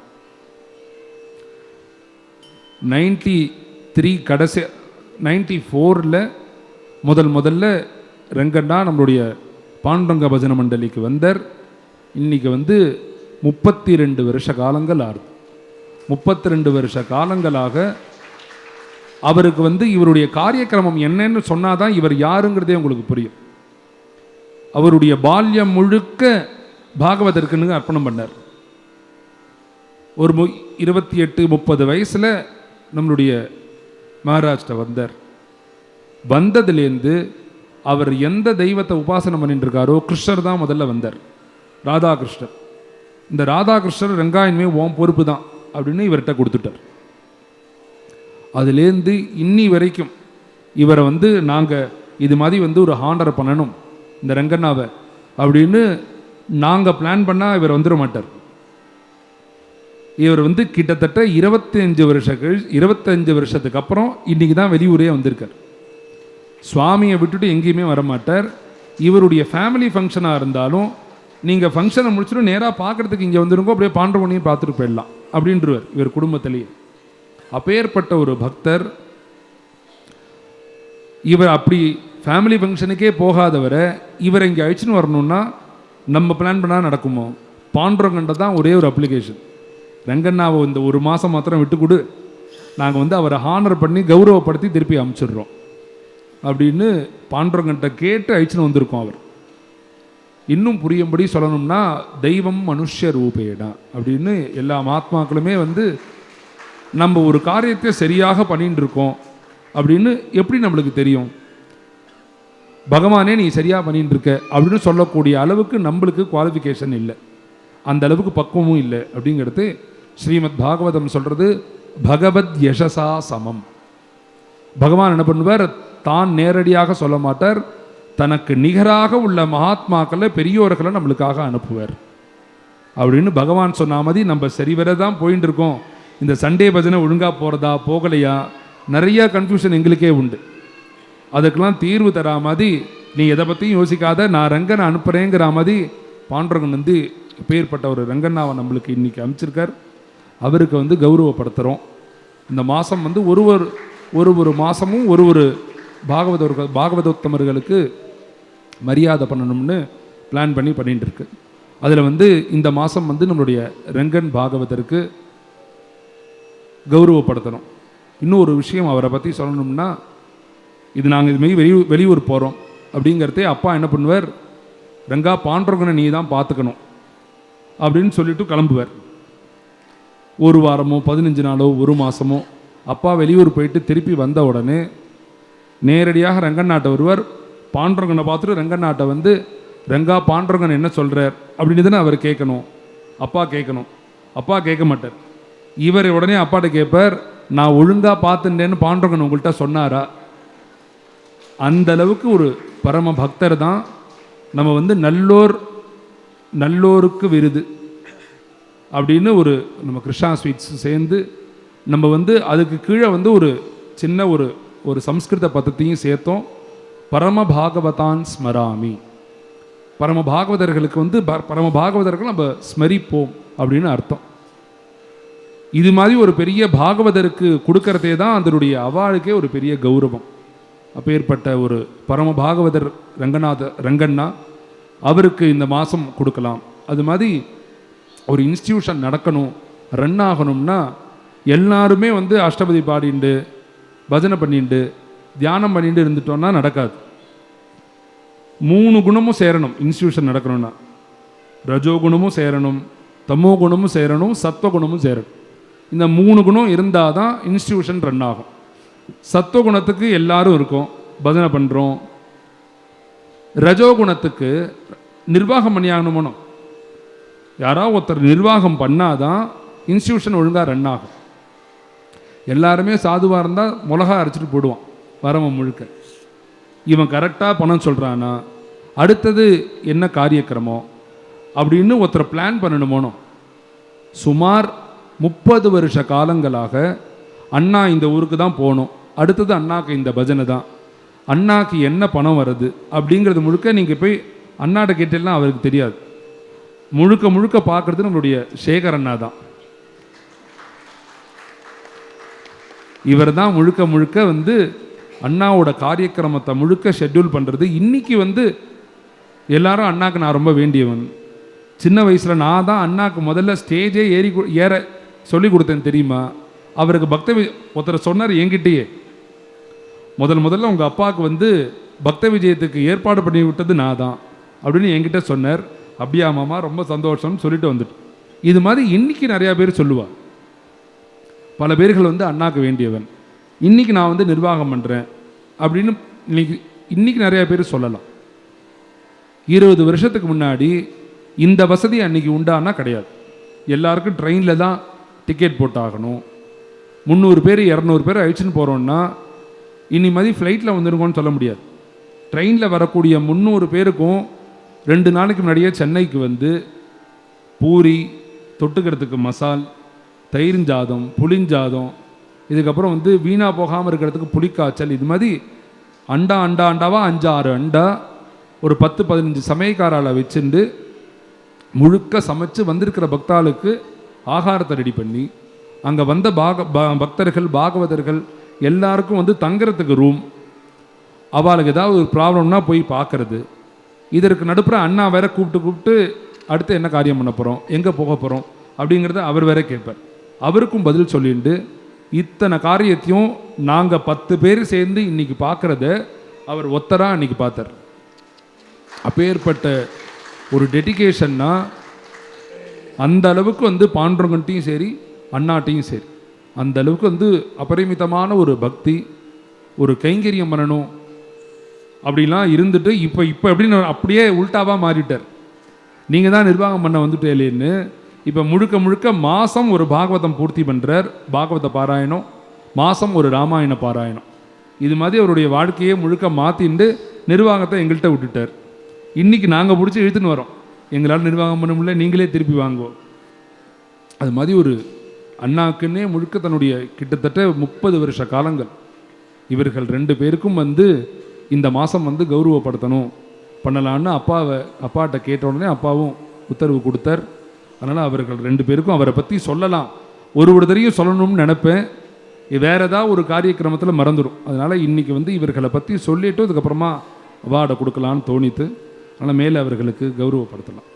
93 கடைசி 94ல் முதல்ல ரெங்கண்ணா நம்மளுடைய பாண்டுரங்க பஜனை மண்டலிக்கு வந்தார். இன்னைக்கு வந்து 32 வருஷ காலங்கள் ஆறுது. 32 வருஷ காலங்களாக அவருக்கு வந்து இவருடைய காரியக்கிரமம் என்னன்னு சொன்னாதான் இவர் யாருங்கிறதே உங்களுக்கு புரியும். அவருடைய பால்யம் முழுக்க பாகவதற்குன்னு அர்ப்பணம் பண்ணார். ஒரு 28-30 வயசுல நம்மளுடைய மகாராஷ்டிரா வந்தார். வந்ததுலேருந்து அவர் எந்த தெய்வத்தை உபாசனம் பண்ணிட்டு இருக்காரோ கிருஷ்ணர் தான் முதல்ல வந்தார், ராதாகிருஷ்ணர். இந்த ராதாகிருஷ்ணர் ரெங்காயன்மே ஓம் பொறுப்பு தான் அப்படின்னு இவர்கிட்ட கொடுத்துட்டார். அதுலேருந்து இன்னி வரைக்கும் இவரை வந்து நாங்கள் இது மாதிரி வந்து ஒரு ஹானர் பண்ணணும் இந்த ரெங்கண்ணாவை அப்படின்னு நாங்கள் பிளான் பண்ணால் இவர் வந்துட மாட்டார். இவர் வந்து கிட்டத்தட்ட 25 வருஷத்துக்கு அப்புறம் இன்றைக்கி தான் வெளியூரே வந்திருக்கார். சுவாமியை விட்டுட்டு எங்கேயுமே வரமாட்டார். இவருடைய ஃபேமிலி ஃபங்க்ஷனாக இருந்தாலும் நீங்கள் ஃபங்க்ஷனை முடிச்சுட்டு நேராக பார்க்குறதுக்கு இங்கே வந்துருங்கோ, அப்படியே பாண்டவனையும் பார்த்துட்டு போயிடலாம் அப்படின்றவர் இவர் குடும்பத்திலேயே. அப்பேற்பட்ட ஒரு பக்தர் இவர். அப்படி ஃபேமிலி ஃபங்க்ஷனுக்கே போகாதவரை இவரை இங்கே அழிச்சுன்னு வரணும்னா நம்ம பிளான் பண்ணால் நடக்குமோ? பாண்டவங்கண்ட தான் ஒரே ஒரு அப்ளிகேஷன், ரெங்கண்ணாவை இந்த ஒரு மாதம் மாத்திரம் விட்டு கொடு, நாங்கள் வந்து அவரை ஹானர் பண்ணி கௌரவப்படுத்தி திருப்பி அனுப்பிச்சிடுறோம் அப்படின்னு பாண்டவங்கண்ட கேட்டு அழிச்சுன்னு வந்திருக்கோம். அவர் இன்னும் புரியும்படி சொல்லணும்னா தெய்வம் மனுஷ ரூபேடா அப்படின்னு எல்லா ஆத்மாக்களுமே வந்து நம்ம ஒரு காரியத்தை சரியாக பண்ணிட்டு இருக்கோம் அப்படின்னு எப்படி நம்மளுக்கு தெரியும்? பகவானே நீ சரியாக பண்ணிட்டு இருக்க அப்படின்னு சொல்லக்கூடிய அளவுக்கு நம்மளுக்கு குவாலிஃபிகேஷன் இல்லை, அந்த அளவுக்கு பக்குவமும் இல்லை. அப்படிங்கிறது ஸ்ரீமத் பாகவதம் சொல்கிறது. பகவத் யசசா சமம். பகவான் என்ன பண்ணுவார்? தான் நேரடியாக சொல்ல மாட்டார், தனக்கு நிகராக உள்ள மகாத்மாக்களை பெரியோர்களை நம்மளுக்காக அனுப்புவார் அப்படின்னு பகவான் சொன்ன மாதிரி நம்ம சரிவர தான் போயின்னு இருக்கோம். இந்த சண்டே பஜனை ஒழுங்காக போகிறதா போகலையா நிறையா கன்ஃபியூஷன் எங்களுக்கே உண்டு. அதுக்கெல்லாம் தீர்வு தரா மாதிரி நீ எதை பற்றியும் யோசிக்காத, நான் ரங்கனை அனுப்புகிறேங்கிற மாதிரி பாண்டரங்கன் வந்து பேர்பட்ட ஒரு ரங்கண்ணாவை நம்மளுக்கு இன்றைக்கி அனுப்பிச்சிருக்கார். அவருக்கு வந்து கௌரவப்படுத்துகிறோம். இந்த மாதம் வந்து ஒரு மாதமும் ஒரு பாகவதோத்தமர்களுக்கு மரியாதை பண்ணணும்னு பிளான் பண்ணிட்டு இருக்கு. அதில் வந்து இந்த மாதம் வந்து நம்மளுடைய ரெங்கன் பாகவதருக்கு கௌரவப்படுத்தணும். இன்னொரு விஷயம் அவரை பற்றி சொல்லணும்னா, இது நாங்கள் இதுமாரி வெளியூர் போகிறோம் அப்படிங்கிறதே அப்பா என்ன பண்ணுவார், ரெங்கா பாண்டவர்கனை நீ தான் பார்த்துக்கணும் அப்படின்னு சொல்லிட்டு கிளம்புவார். ஒரு வாரமோ 15 நாளோ ஒரு மாதமோ அப்பா வெளியூர் போயிட்டு திருப்பி வந்த உடனே நேரடியாக ரங்கநாட்டை வருவார். பாண்டுரங்கனை பார்த்துட்டு ரங்கநாட்டை வந்து, ரங்கா பாண்டுரங்கன் என்ன சொல்கிறார் அப்படின்னு தானே அவர் கேட்கணும். அப்பா கேட்கணும். அப்பா கேட்க மாட்டார். இவர் உடனே அப்பாட்ட கேட்பார், நான் ஒழுங்காக பார்த்துட்டேன்னு பாண்டுரங்கன் உங்கள்கிட்ட சொன்னாரா? அந்த அளவுக்கு ஒரு பரம பக்தர் தான். நம்ம வந்து நல்லோருக்கு விருது அப்படின்னு ஒரு நம்ம கிருஷ்ணா ஸ்வீட்ஸ் சேர்ந்து நம்ம வந்து அதுக்கு கீழே வந்து ஒரு சின்ன ஒரு சம்ஸ்கிருத பதத்தையும் சேர்த்தோம். பரம பாகவதான் ஸ்மராமி. பரம பாகவதர்களுக்கு வந்து பரம பாகவதர்கள் நம்ம ஸ்மரிப்போம் அப்படின்னு அர்த்தம். இது மாதிரி ஒரு பெரிய பாகவதருக்கு கொடுக்கறதே தான் அதனுடைய அவாளுக்கே ஒரு பெரிய கௌரவம். அப்பேற்பட்ட ஒரு பரம பாகவதர் ரங்கண்ணா அவருக்கு இந்த மாதம் கொடுக்கலாம். அது மாதிரி ஒரு இன்ஸ்டிடியூஷன் நடக்கணும், ரன் ஆகணும்னா எல்லாருமே வந்து அஷ்டபதி பாடிண்டு பஜனை பண்ணிட்டு தியானம் பண்ணிட்டு இருந்துட்டோம்னா நடக்காது. 3 குணமும் சேரணும் இன்ஸ்டிடியூஷன் நடக்கணும்னா. ரஜோகுணமும் சேரணும், தமோ குணமும் சேரணும், சத்வகுணமும் சேரணும். இந்த 3 குணம் இருந்தால் தான் இன்ஸ்டிடியூஷன் ரன் ஆகும். சத்வகுணத்துக்கு எல்லாரும் இருக்கும், பஜனை பண்ணுறோம். ரஜோகுணத்துக்கு நிர்வாகம் பண்ணியாகணுமோ. யாராவது ஒருத்தர் நிர்வாகம் பண்ணாதான் இன்ஸ்டிடியூஷன் ஒழுங்காக ரன் ஆகும். எல்லாருமே சாதுவாக இருந்தால் மிளகா அரைச்சிட்டு போடுவான் வரவன் முழுக்க. இவன் கரெக்டாக பணம் சொல்கிறானா, அடுத்தது என்ன காரியக்கிரமம் அப்படின்னு ஒருத்தர் பிளான் பண்ணணுமோனோ. சுமார் 30 வருஷ காலங்களாக அண்ணா இந்த ஊருக்கு தான் போகணும், அடுத்தது அண்ணாக்கு இந்த பஜனை தான், அண்ணாக்கு என்ன பணம் வருது அப்படிங்கிறது முழுக்க நீங்கள் போய் அண்ணாட்ட கேட்டெல்லாம் அவருக்கு தெரியாது. முழுக்க முழுக்க பார்க்குறது நம்மளுடைய சேகர் அண்ணா தான். இவர் தான் முழுக்க முழுக்க வந்து அண்ணாவோட காரியக்கிரமத்தை முழுக்க ஷெட்யூல் பண்ணுறது. இன்றைக்கி வந்து எல்லாரும் அண்ணாக்கு நான் ரொம்ப வேண்டியவன். சின்ன வயசில் நான் தான் அண்ணாக்கு முதல்ல ஸ்டேஜே ஏற சொல்லி கொடுத்தேன் தெரியுமா. அவருக்கு ஒருத்தர் சொன்னார் என்கிட்டயே, முதல்ல உங்கள் அப்பாவுக்கு வந்து பக்த விஜயத்துக்கு ஏற்பாடு பண்ணி விட்டது நான் தான் அப்படின்னு என்கிட்ட சொன்னார். அப்படியா மாமா, ரொம்ப சந்தோஷம்னு சொல்லிட்டு வந்துட்டு. இது மாதிரி இன்றைக்கி நிறையா பேர் சொல்லுவாள். பல பேர்கள் வந்து அண்ணாக்கு வேண்டியவன், இன்றைக்கி நான் வந்து நிர்வாகம் பண்ணுறேன் அப்படின்னு இன்றைக்கி நிறையா பேர் சொல்லலாம். 20 வருஷத்துக்கு முன்னாடி இந்த வசதி அன்றைக்கி உண்டானா கிடையாது. எல்லாருக்கும் ட்ரெயினில் தான் டிக்கெட் போட்டாகணும். 300 பேர் 200 பேர் அழிச்சுன்னு போகிறோன்னா இனி மாதிரி ஃப்ளைட்டில் வந்துருங்கன்னு சொல்ல முடியாது. ட்ரெயினில் வரக்கூடிய 300 பேருக்கும் 2 நாளைக்கு முன்னாடியே சென்னைக்கு வந்து பூரி, தொட்டுக்கிறதுக்கு மசால், தயிர்ஞ்சாதம், புளிஞ்சாதம், இதுக்கப்புறம் வந்து வீணாக போகாமல் இருக்கிறதுக்கு புளிக்காய்ச்சல், இது மாதிரி அண்டாவாக 5-6 அண்டா ஒரு 10-15 சமயக்காரால் வச்சுண்டு முழுக்க சமைச்சு வந்திருக்கிற பக்தாளுக்கு ஆகாரத்தை ரெடி பண்ணி, அங்கே வந்த பக்தர்கள் பாகவதர்கள் எல்லாருக்கும் வந்து தங்குறதுக்கு ரூம், அவளுக்கு ஏதாவது ஒரு ப்ராப்ளம்னா போய் பார்க்கறது. இதற்கு நடுப்புற அண்ணா வேற கூப்பிட்டு அடுத்து என்ன காரியம் பண்ண போகிறோம், எங்கே போக போகிறோம் அப்படிங்கிறத அவர் வேற கேட்பார். அவருக்கும் பதில் சொல்லிட்டு இத்தனை காரியத்தையும் நாங்கள் 10 பேர் சேர்ந்து இன்னைக்கு பார்க்குறத அவர் ஒத்தராக அன்னைக்கு பார்த்தார். அப்பேற்பட்ட ஒரு டெடிகேஷன்னா அந்த அளவுக்கு வந்து பாண்டுரங்கன்ட்டையும் சரி அண்ணாட்டையும் சரி அந்த அளவுக்கு வந்து அபரிமிதமான ஒரு பக்தி, ஒரு கைங்கரியம் பண்ணணும் அப்படிலாம் இருந்துட்டு இப்போ எப்படின்னு அப்படியே உல்டாவாக மாறிட்டார். நீங்கள் தான் நிர்வாகம் பண்ண வந்துட்டே இல்லைன்னு இப்போ முழுக்க மாதம் ஒரு பாகவதம் பூர்த்தி பண்ணுறார். பாகவத பாராயணம், மாதம் ஒரு ராமாயண பாராயணம். இது மாதிரி அவருடைய வாழ்க்கையை முழுக்க மாற்றிண்டு நிர்வாகத்தை எங்கள்கிட்ட விட்டுட்டார். இன்றைக்கி நாங்கள் பிடிச்சி இழுத்துன்னு வரோம், எங்களால் நிர்வாகம் பண்ண முடியல, நீங்களே திருப்பி வாங்குவோம். அது மாதிரி ஒரு அண்ணாக்குன்னே முழுக்க தன்னுடைய கிட்டத்தட்ட 30 வருஷ காலங்கள் இவர்கள் 2 பேருக்கும் வந்து இந்த மாதம் வந்து கௌரவப்படுத்தணும் பண்ணலான்னு அப்பாட்ட கேட்ட உடனே அப்பாவும் உத்தரவு கொடுத்தார். அதனால் அவர்கள் 2 பேருக்கும் அவரை பற்றி சொல்லலாம், ஒரு தடவையும் சொல்லணும்னு நினைப்பேன், வேறு ஏதாவது ஒரு காரியக்கிரமத்தில் மறந்துடும். அதனால் இன்றைக்கி வந்து இவர்களை பற்றி சொல்லிவிட்டு அதுக்கப்புறமா அவார்டை கொடுக்கலான்னு தோணித்து, அதனால் மேலே அவர்களுக்கு கௌரவப்படுத்தலாம்.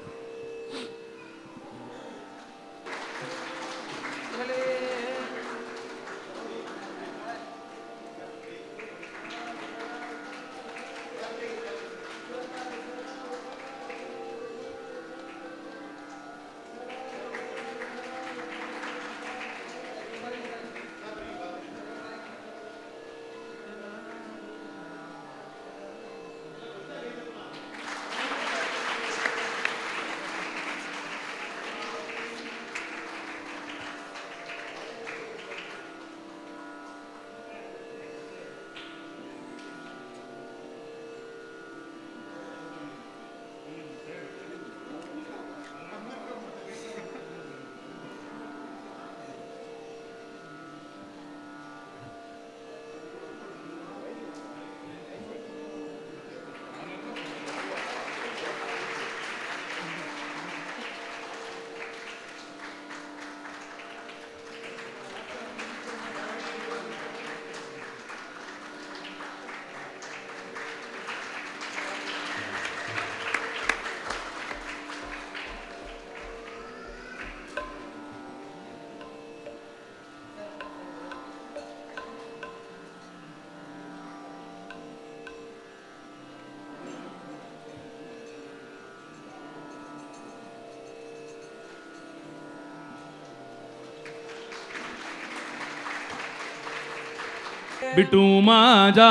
बिटू माझा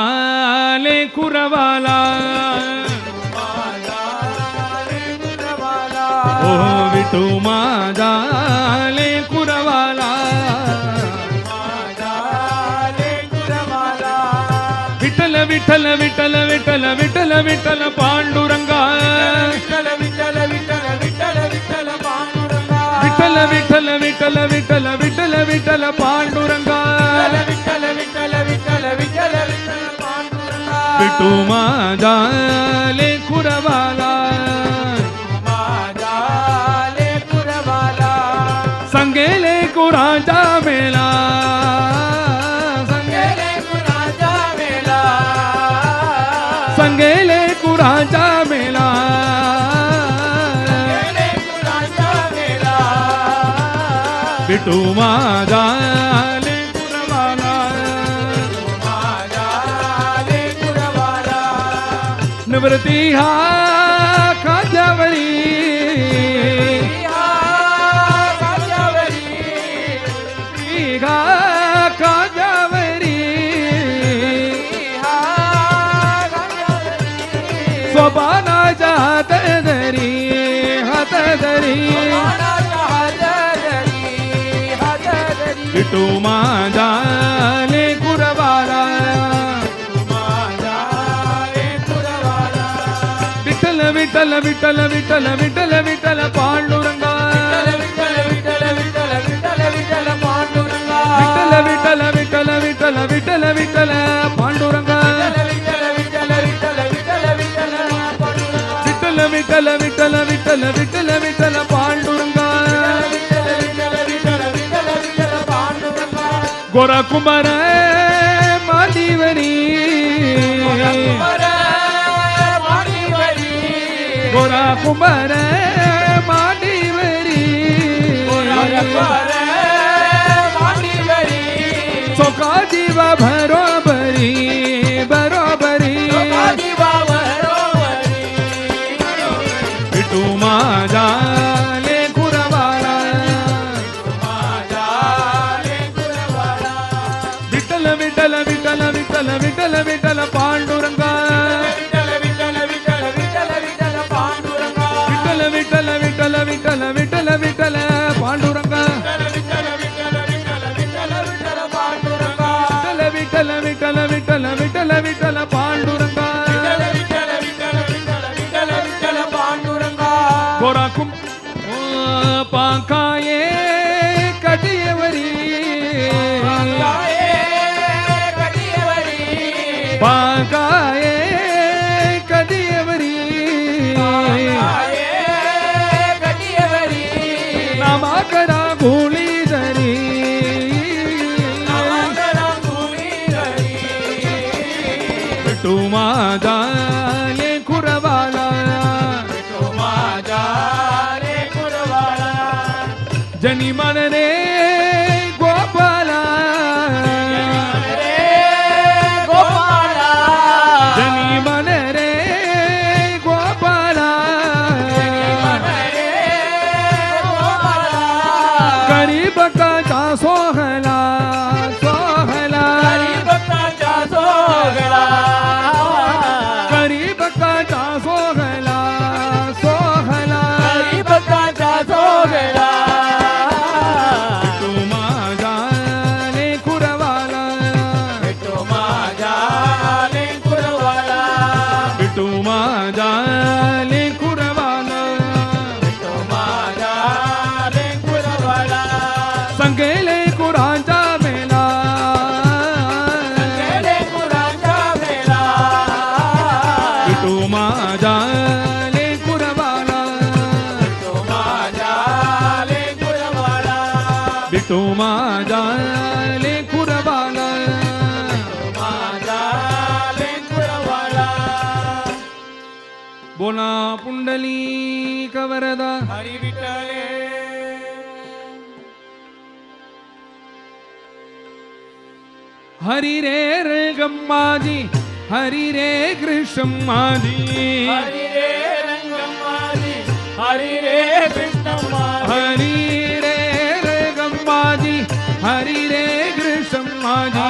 लेकुरवाला ओ बिटू माझा लेकुरवाला विठ्ठल विठ्ठल विठ्ठल विठ्ठल विठ्ठल विठ्ठल पांडुरंगा विठ्ठल विठ्ठल विठ्ठल विठ्ठल विठ्ठल पांडुरंगा विठ्ठल विठ्ठल विठ्ठल विठ्ठल विठ्ठल विठ्ठल पांडुरंगा विठ्ठल विठ्ठल विठ्ठल विठ्ठल विठ्ठल पांडुरंगा विठू माझा लेकुरवाला माझा लेकुरवाला संगे लेकुराचा मेला संगेले कुराचा मेला बिटू माझा लेकुरवाला निवृत्ती हा खात्यावरी खात्यावरी सोपानाच्या हात धरी बिटू माझा लेकुरवाला विठ्ठल विठ्ठल विठ्ठल विठ्ठल विठ्ठल विठ्ठल पांडुरंगा विठ्ठल विठ्ठल विठ्ठल विठ्ठल विठ्ठल पांडुरंगा विठ्ठल विठ्ठल विठ्ठल विठ्ठल विठ्ठल पांडुरंगा विठ्ठल विठ्ठल विठ्ठल विठ्ठल विठ्ठल पांडुरंगा गोरा कुमार मादीवरी गोरा कुमार मादीवरी चोका जीवा बरोबरी बरोबरी बिटू माझा लेकुरवाला विठ्ठल विठ्ठल विठ्ठल विठ्ठल विठ्ठल विठ्ठल पांडुरंगा विठ्ठल विठ्ठल विठ्ठल विठ्ठल विठ्ठल पांडुरंगा विठ्ठल विठ्ठल विठ्ठल विठ्ठल विठ्ठल विठ्ठल पांडुरंगा विठ्ठल विठ्ठल विठ्ठल विठ्ठल विठ्ठल पांडुरंगा विठ्ठल विठ्ठल विठ्ठल विठ्ठल विठ्ठल पांडुरंगा गोरा कुम पाखाये कटियवरी पाखाये कटियवरी नामाकरा गोळी धरी बिटू माझा लेकुरवाला जनी मन रे गोपाला जनी मन रे गोपाला गरीब का सोहला सोहला गरीब का सोहला गरीब का सोहला सोहला गरीब का सोहला संगेले कुराचा मेला बिटू माझा लेकुरवाला बिटू माझा लेकुरवाला बोला पुंडलीक वरदा हरी विठ्ठले हरि रे रंगम्माजी हरि रे कृष्णम्माजी हरि रे रंगम्माजी हरि रे कृष्णम्माजी हरि रे रंगम्माजी हरि रे कृष्णम्माजी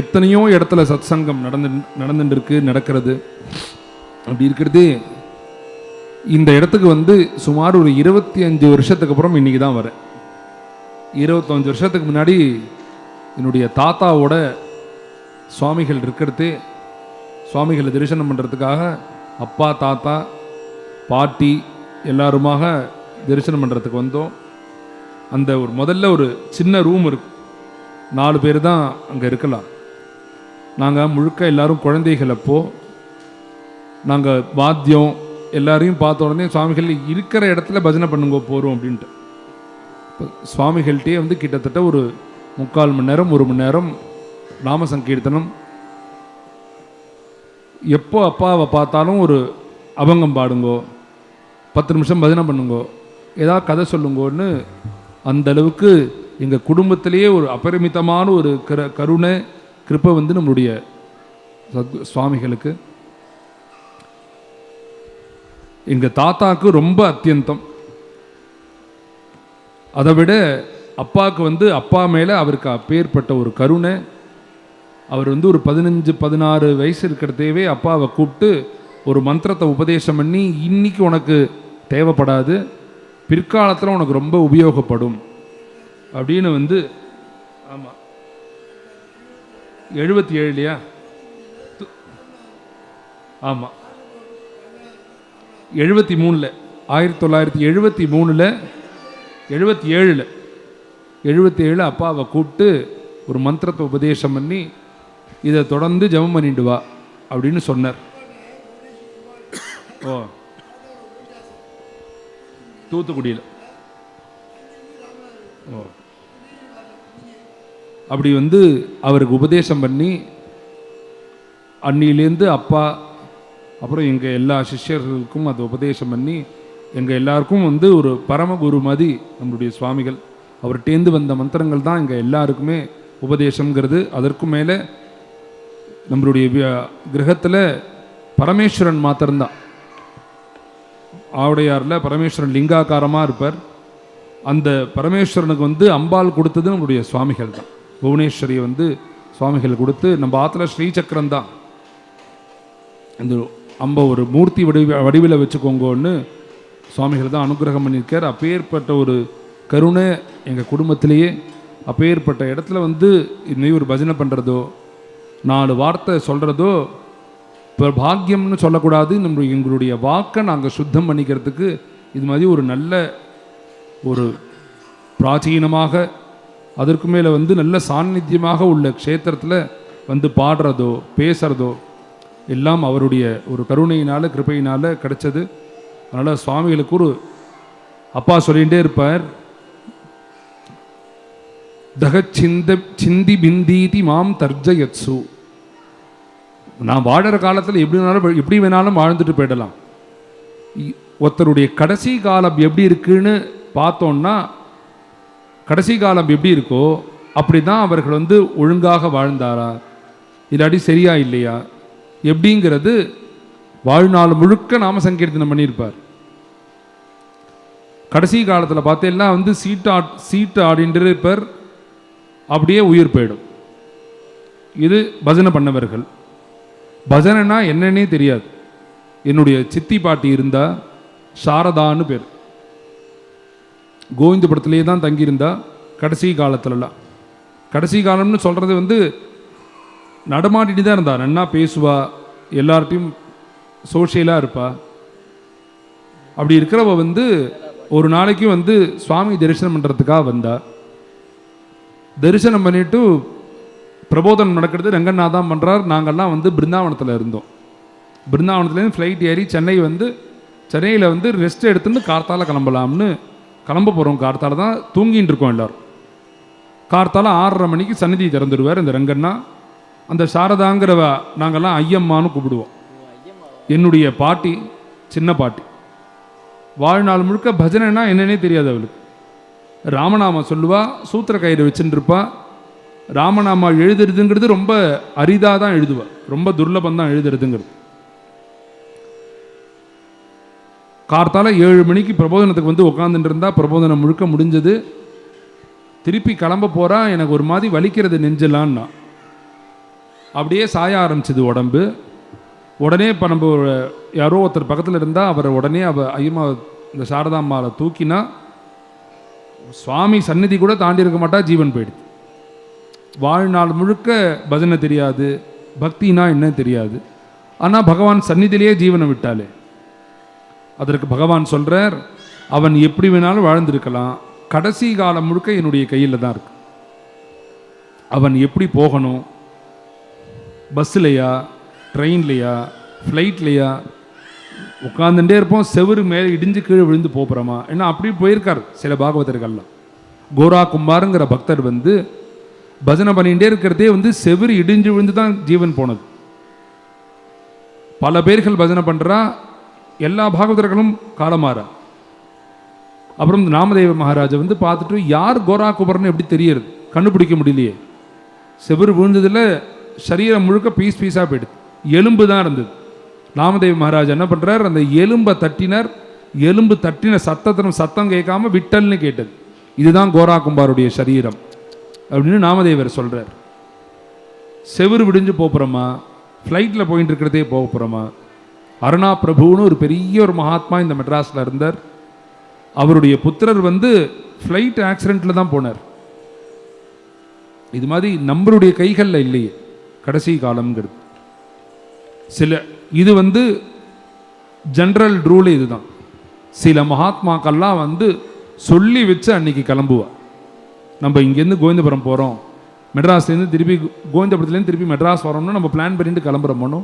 எத்தனையோ இடத்துல சத் சங்கம் நடந்துருக்கு நடக்கிறது. அப்படி இருக்கிறது இந்த இடத்துக்கு வந்து சுமார் ஒரு 25 வருஷத்துக்கு அப்புறம் இன்றைக்கி தான் வரேன். 25 வருஷத்துக்கு முன்னாடி என்னுடைய தாத்தாவோட சுவாமிகள் இருக்கிறது, சுவாமிகளை தரிசனம் பண்ணுறதுக்காக அப்பா தாத்தா பாட்டி எல்லாருமாக தரிசனம் பண்ணுறதுக்கு வந்தோம். அந்த ஒரு முதல்ல ஒரு சின்ன ரூம் இருக்கு, 4 பேர் தான் அங்கே இருக்கலாம். நாங்கள் முழுக்க எல்லாரும் குழந்தைகள். அப்போது நாங்கள் வாத்தியம் எல்லாரையும் பார்த்த உடனே சுவாமிகள் இருக்கிற இடத்துல பஜனை பண்ணுங்க போகிறோம் அப்படின்ட்டு. இப்போ சுவாமிகள்கிட்டே வந்து கிட்டத்தட்ட ஒரு 3/4 மணி நேரம் 1 மணி நேரம் நாம சங்கீர்த்தனம். எப்போ அப்பாவை பார்த்தாலும் ஒரு அபங்கம் பாடுங்கோ, 10 நிமிஷம் பஜனை பண்ணுங்கோ, ஏதாவது கதை சொல்லுங்கோன்னு அந்த அளவுக்கு எங்கள் குடும்பத்திலேயே ஒரு அபரிமிதமான ஒரு கருணை கிருப்பை வந்து நம்மளுடைய சுவாமிகளுக்கு. எங்கள் தாத்தாவுக்கு ரொம்ப அத்தியந்தம். அதை விட அப்பாவுக்கு வந்து அப்பா மேலே அவருக்கு அப்பேற்பட்ட ஒரு கருணை. அவர் வந்து ஒரு 15-16 வயசு இருக்கிறதேவே அப்பாவை கூப்பிட்டு ஒரு மந்திரத்தை உபதேசம் பண்ணி, இன்னைக்கு உனக்கு தேவைப்படாது, பிற்காலத்தில் உனக்கு ரொம்ப உபயோகப்படும் அப்படின்னு வந்து. ஆமாம், 77 இல்லையா? ஆமாம், 73 1973 77 அப்பாவை கூப்பிட்டு ஒரு மந்திரத்தை உபதேசம் பண்ணி, இதை தொடர்ந்து ஜெபம் பண்ணிட்டு வா அப்படின்னு சொன்னார். ஓ, தூத்துக்குடியில். ஓ, அப்படி வந்து அவருக்கு உபதேசம் பண்ணி அன்னிலேருந்து அப்பா அப்புறம் எங்கள் எல்லா சிஷ்யர்களுக்கும் அது உபதேசம் பண்ணி எங்கள் எல்லாருக்கும் வந்து ஒரு பரமகுரு மாதிரி நம்மளுடைய சுவாமிகள். அவர்கிட்டேந்து வந்த மந்திரங்கள் தான் எங்கள் எல்லாருக்குமே உபதேசங்கிறது. அதற்கும் மேலே நம்மளுடைய கிரகத்தில் பரமேஸ்வரன் மாத்திரம்தான், ஆவுடையாரில் பரமேஸ்வரன் லிங்காக்காரமாக இருப்பார். அந்த பரமேஸ்வரனுக்கு வந்து அம்பாள் கொடுத்தது நம்மளுடைய சுவாமிகள் தான். புவனேஸ்வரியை வந்து சுவாமிகள் கொடுத்து, நம்ம ஆற்றுல ஸ்ரீசக்கரம் தான் இந்த அம்ப ஒரு மூர்த்தி வடிவில் வச்சுக்கோங்கன்னு சுவாமிகள் தான் அனுகிரகம் பண்ணியிருக்கார். அப்பேற்பட்ட ஒரு கருணை எங்கள் குடும்பத்திலேயே. அப்பேற்பட்ட இடத்துல வந்து இன்னும் ஒரு பஜனை பண்ணுறதோ 4 வார்த்தை சொல்கிறதோ இப்போ பாக்கியம்னு சொல்லக்கூடாது. எங்களுடைய வாக்கை நாங்கள் சுத்தம் பண்ணிக்கிறதுக்கு இது மாதிரி ஒரு நல்ல ஒரு பிராச்சீனமாக, அதற்கு மேலே வந்து நல்ல சாநித்தியமாக உள்ள க்ஷேத்திரத்தில் வந்து பாடுறதோ பேசுகிறதோ எல்லாம் அவருடைய ஒரு கருணையினால் கிருபையினால் கிடைச்சது. அதனால் சுவாமிகளுக்கு ஒரு அப்பா சொல்லிகிட்டே இருப்பார், சிந்தி பிந்தீதி மாம் தர்ஜயத்சு. நான் வாழற காலத்தில் எப்படி வேணாலும் வாழ்ந்துட்டு போயிடலாம். ஒருத்தருடைய கடைசி காலம் எப்படி இருக்குன்னு பார்த்தோன்னா, கடைசி காலம் எப்படி இருக்கோ அப்படி தான் அவர்கள் வந்து ஒழுங்காக வாழ்ந்தாரா இல்லாட்டி சரியா இல்லையா எப்படிங்கிறது வாழ்நாள் முழுக்க நாம சங்கீர்த்தனம் பண்ணியிருப்பார். கடைசி காலத்தில் பார்த்தீங்கன்னா வந்து சீட்டு ஆடிட்டு இருப்பார், அப்படியே உயிர் போயிடும். இது பஜனை பண்ணவர்கள். பஜனைனா என்னன்னே தெரியாது. என்னுடைய சித்தி பாட்டி இருந்தா, சாரதான்னு பேர், கோவிந்தபுரத்திலே தான் தங்கியிருந்தா கடைசி காலத்துலலாம். கடைசி காலம்னு சொல்கிறது வந்து நடமாட்டிட்டு தான் இருந்தா, நன்னா பேசுவா, எல்லார்ட்டையும் சோஷியலாக இருப்பா. அப்படி இருக்கிறவ வந்து ஒரு நாளைக்கு வந்து சுவாமி தரிசனம் பண்ணுறதுக்காக வந்தா. தரிசனம் பண்ணிட்டு பிரபோதனம் நடக்கிறது ரங்கண்ணா தான் பண்ணுறார். நாங்கள்லாம் வந்து பிருந்தாவனத்தில் இருந்தோம். பிருந்தாவனத்துலேருந்து ஃப்ளைட் ஏறி சென்னை வந்து சென்னையில் வந்து ரெஸ்ட் எடுத்துன்னு கார்த்தால கிளம்பலாம்னு கிளம்ப போகிறோம். கார்த்தால தான் தூங்கின்னு இருக்கோம் எல்லோரும். கார்த்தால 6:30 மணிக்கு சந்நிதி திறந்துடுவார் இந்த ரங்கண்ணா. அந்த சாரதாங்கிறவ நாங்கள்லாம் ஐயம்மான்னு கூப்பிடுவோம். என்னுடைய பாட்டி, சின்ன பாட்டி, வாழ்நாள் முழுக்க பஜனைனா என்னன்னே தெரியாது அவளுக்கு. ராமநாமா சொல்லுவா, சூத்திர கயிறு வச்சுட்டு இருப்பா. ராமநாமா எழுதுறதுங்கிறது ரொம்ப அரிதாக தான் எழுதுவா, ரொம்ப துர்லபம் தான் எழுதுறதுங்கிறது. கார்த்தால 7 மணிக்கு பிரபோதனத்துக்கு வந்து உட்காந்துட்டு இருந்தா. பிரபோதனம் முழுக்க முடிஞ்சது. திருப்பி கிளம்ப போகிறா. எனக்கு ஒரு மாதிரி வலிக்கிறது நெஞ்சலான்னா. அப்படியே சாய ஆரம்பிச்சது உடம்பு. உடனே இப்போ நம்ம யாரோ ஒருத்தர் பக்கத்தில் இருந்தால் அவரை உடனே ஐயம்மா இந்த சாரதாம்மாவை தூக்கினா சுவாமி சந்நிதி கூட தாண்டி இருக்க மாட்டா, ஜீவன் போயிடுது. வாழ்நாள் முழுக்க பஜனை தெரியாது, பக்தினா என்ன தெரியாது. ஆனால் பகவான் சந்நிதியிலேயே ஜீவனை விட்டாலே. அதற்கு பகவான் சொல்கிறார், அவன் எப்படி வேணாலும் வாழ்ந்திருக்கலாம், கடைசி காலம் முழுக்க என்னுடைய கையில் தான் இருக்கு. அவன் எப்படி போகணும், பஸ்ஸுலையா, ட்ரெயின்லையா, ஃப்ளைட்லையா, உட்காந்துட்டே இருப்போம், செவரு மேலே இடிஞ்சு கீழே விழுந்து போகிறோமா, ஏன்னா அப்படி போயிருக்கார் சில பாகவதர்கள்லாம். கோரா குமாருங்கிற பக்தர் வந்து பஜனை பண்ணிகிட்டே இருக்கிறதே வந்து செவரு இடிஞ்சு விழுந்து தான் ஜீவன் போனது. பல பேர்கள் பஜனை பண்ணுறா, எல்லா பாகவதர்களும் காலமாறா. அப்புறம் நாமதேவ மகாராஜா வந்து பார்த்துட்டு யார் கோரா குமார்னு எப்படி தெரியுது, கண்டுபிடிக்க முடியலையே. செவரு விழுந்ததில் சரீரம் முழுக்க பீஸ் பீஸாக போயிடுது, எலும்பு தான் இருந்தது. நாமதேவ மகாராஜா என்ன பண்ணுறார், அந்த எலும்பை தட்டினார். எலும்பு தட்டின சத்தம் கேட்காம விட்டல்னு கேட்டது. இதுதான் கோரா குமாருடைய சரீரம் அப்படின்னு நாமதேவர் சொல்கிறார். செவரு விடிஞ்சு போகிறோமா, ஃப்ளைட்டில் போயிட்டு இருக்கிறதே போகிறோமா. அருணா பிரபுன்னு ஒரு பெரிய ஒரு மகாத்மா இந்த மெட்ராஸில் இருந்தார். அவருடைய புத்திரர் வந்து ஃப்ளைட் ஆக்சிடெண்ட்டில் தான் போனார். இது மாதிரி நம்மளுடைய கைகளில் இல்லையே கடைசி காலம்ங்கிறது. இது வந்து ஜென்ரல் ரூல் இதுதான். சில மகாத்மாக்கள்லாம் வந்து சொல்லி வச்சு அன்னைக்கு கிளம்புவா. நம்ம இங்கேருந்து கோவிந்தபுரம் போகிறோம், மெட்ராஸ்லேருந்து திருப்பி கோவிந்தபுரத்துலேருந்து திருப்பி மெட்ராஸ் வரோம்னு நம்ம பிளான் பண்ணிட்டு கிளம்புறோமோ,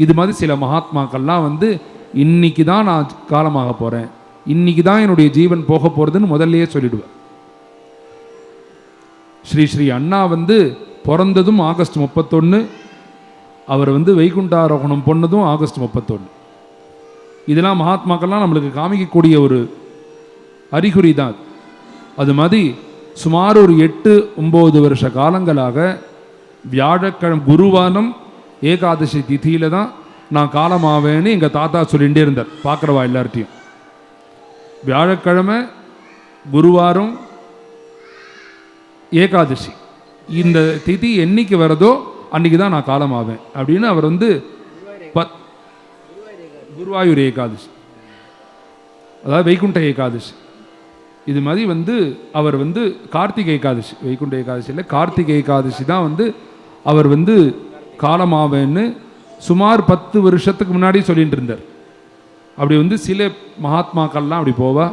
இது மாதிரி சில மகாத்மாக்கள்லாம் வந்து இன்னைக்கு தான் நான் காலமாக போகிறேன், இன்னைக்கு தான் என்னுடைய ஜீவன் போக போகிறதுன்னு முதல்லையே சொல்லிடுவேன். ஸ்ரீ அண்ணா வந்து பிறந்ததும் ஆகஸ்ட் 31, அவர் வந்து வைகுண்டாரோகணம் பொண்ணதும் ஆகஸ்ட் 31. இதெல்லாம் மகாத்மாக்கள்லாம் நம்மளுக்கு காமிக்கக்கூடிய ஒரு அறிகுறி தான். அது மாதிரி சுமார் ஒரு 8-9 வருஷ காலங்களாக வியாழக்கிழமை குருவானம் ஏகாதசி திதியில தான் நான் காலமாவேன்னு எங்கள் தாத்தா சொல்லிகிட்டே இருந்தார், பார்க்குறவா எல்லார்ட்டையும். வியாழக்கிழமை, குருவாரம், ஏகாதசி, இந்த திதி என்னைக்கு வரதோ அன்றைக்கி தான் நான் காலமாவேன் அப்படின்னு அவர் வந்து குருவாயூர் ஏகாதசி, அதாவது வைகுண்ட ஏகாதசி, இது மாதிரி வந்து அவர் வந்து கார்த்திகை ஏகாதசி, வைகுண்ட ஏகாதசி இல்லை, கார்த்திகை ஏகாதசி தான் வந்து அவர் வந்து காலமாவேன்னு சுமார் 10 வருஷத்துக்கு முன்னாடி சொல்லிட்டு இருந்தார். அப்படி வந்து சில மகாத்மாக்கள்லாம் அப்படி போவா.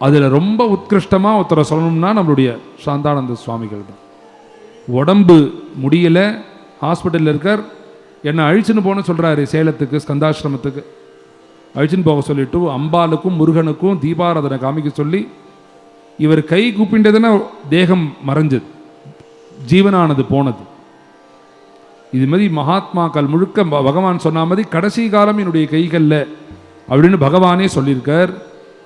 அதில் ரொம்ப உத்கிருஷ்டமாக ஒருத்தரை சொல்லணும்னா நம்மளுடைய சாந்தானந்த சுவாமிகள் தான். உடம்பு முடியலை, ஹாஸ்பிட்டலில் இருக்கார், என்னை அழிச்சுன்னு போன சொல்கிறாரு சேலத்துக்கு, ஸ்கந்தாசிரமத்துக்கு அழிச்சுன்னு போக சொல்லிட்டு அம்பாளுக்கும் முருகனுக்கும் தீபாராதனை காமிக்க சொல்லி இவர் கை கூப்பின்றதுன்னா தேகம் மறைஞ்சது, ஜீவனானது போனது. இது மாதிரி மகாத்மாக்கள் முழுக்க பகவான் சொன்ன மாதிரி கடைசி காலம் என்னுடைய கைகளில் அப்படின்னு பகவானே சொல்லியிருக்கார்.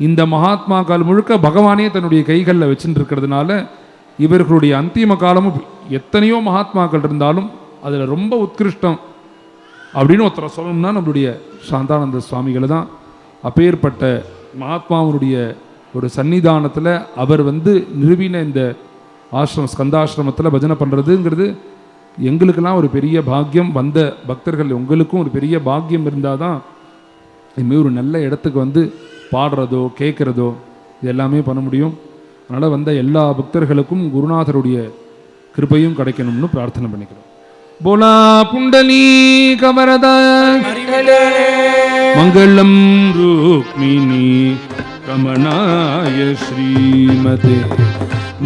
இந்த மகாத்மாக்கள் முழுக்க பகவானே தன்னுடைய கைகளில் வச்சுட்டு இருக்கிறதுனால இவர்களுடைய அந்திம காலமும் எத்தனையோ மகாத்மாக்கள் இருந்தாலும் அதில் ரொம்ப உத்கிருஷ்டம் அப்படின்னு ஒருத்தரை சொல்லணும்னா நம்மளுடைய சாந்தானந்த சுவாமிகளை தான். அப்பேற்பட்ட மகாத்மாவனுடைய ஒரு சன்னிதானத்தில் அவர் வந்து நிறுவின இந்த ஸ்கந்தாசிரமத்தில் பஜனை பண்ணுறதுங்கிறது எங்களுக்கெல்லாம் ஒரு பெரிய பாக்கியம். வந்த பக்தர்கள் உங்களுக்கும் ஒரு பெரிய பாக்கியம் இருந்தால் தான் இதுமாரி ஒரு நல்ல இடத்துக்கு வந்து பாடுறதோ கேட்குறதோ இது எல்லாமே பண்ண முடியும். அதனால் வந்த எல்லா பக்தர்களுக்கும் குருநாதருடைய கிருபையும் கிடைக்கணும்னு பிரார்த்தனை பண்ணிக்கிறோம். போலா புண்டலீ கவரத மங்களம் ருக்மிணி ரமணாய ஸ்ரீமதே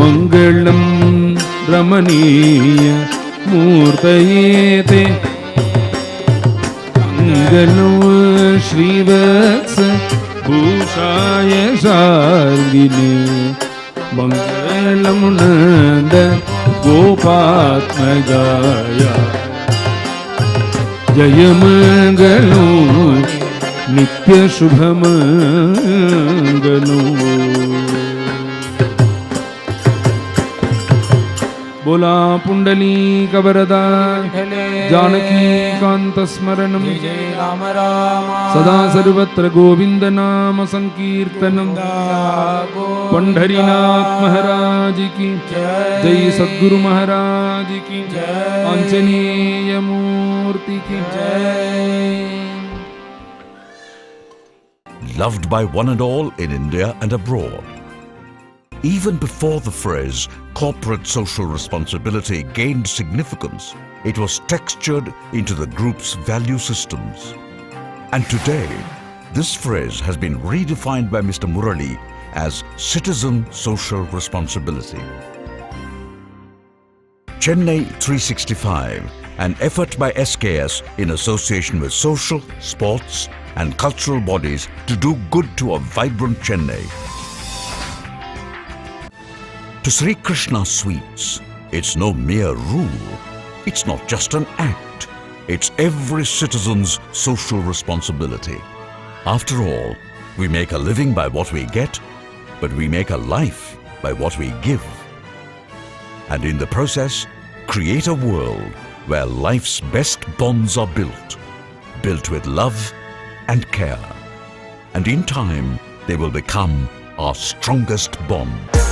மங்களம் ரமணீய மூர்த்தயே மங்களம் ஸ்ரீவத்ஸ பூஷாய சார்கினே மங்களம் நந்த கோபாத்மஜாய ஜயமங்களோ நித்ய சுபமங்களோ. बोला पुंडलीक वरदा जानकीकान्तस्मरणं जय जय राम राम सदा सर्वत्र गोविन्दनाम संकीर्तनं पंढरीनाथ महाराज की जय सद्गुरु महाराज की आंजनेय मूर्ति की Loved by one and all in India and abroad. Even before the phrase corporate social responsibility gained significance, it was textured into the group's value systems. And today, this phrase has been redefined by Mr. Murali as citizen social responsibility. Chennai 365, an effort by SKS in association with social, sports and cultural bodies to do good to a vibrant Chennai. To Sri Krishna Sweets, it's no mere rule. It's not just an act. It's every citizen's social responsibility. After all, we make a living by what we get, but we make a life by what we give. And in the process, create a world where life's best bonds are built with love and care. And in time, they will become our strongest bond.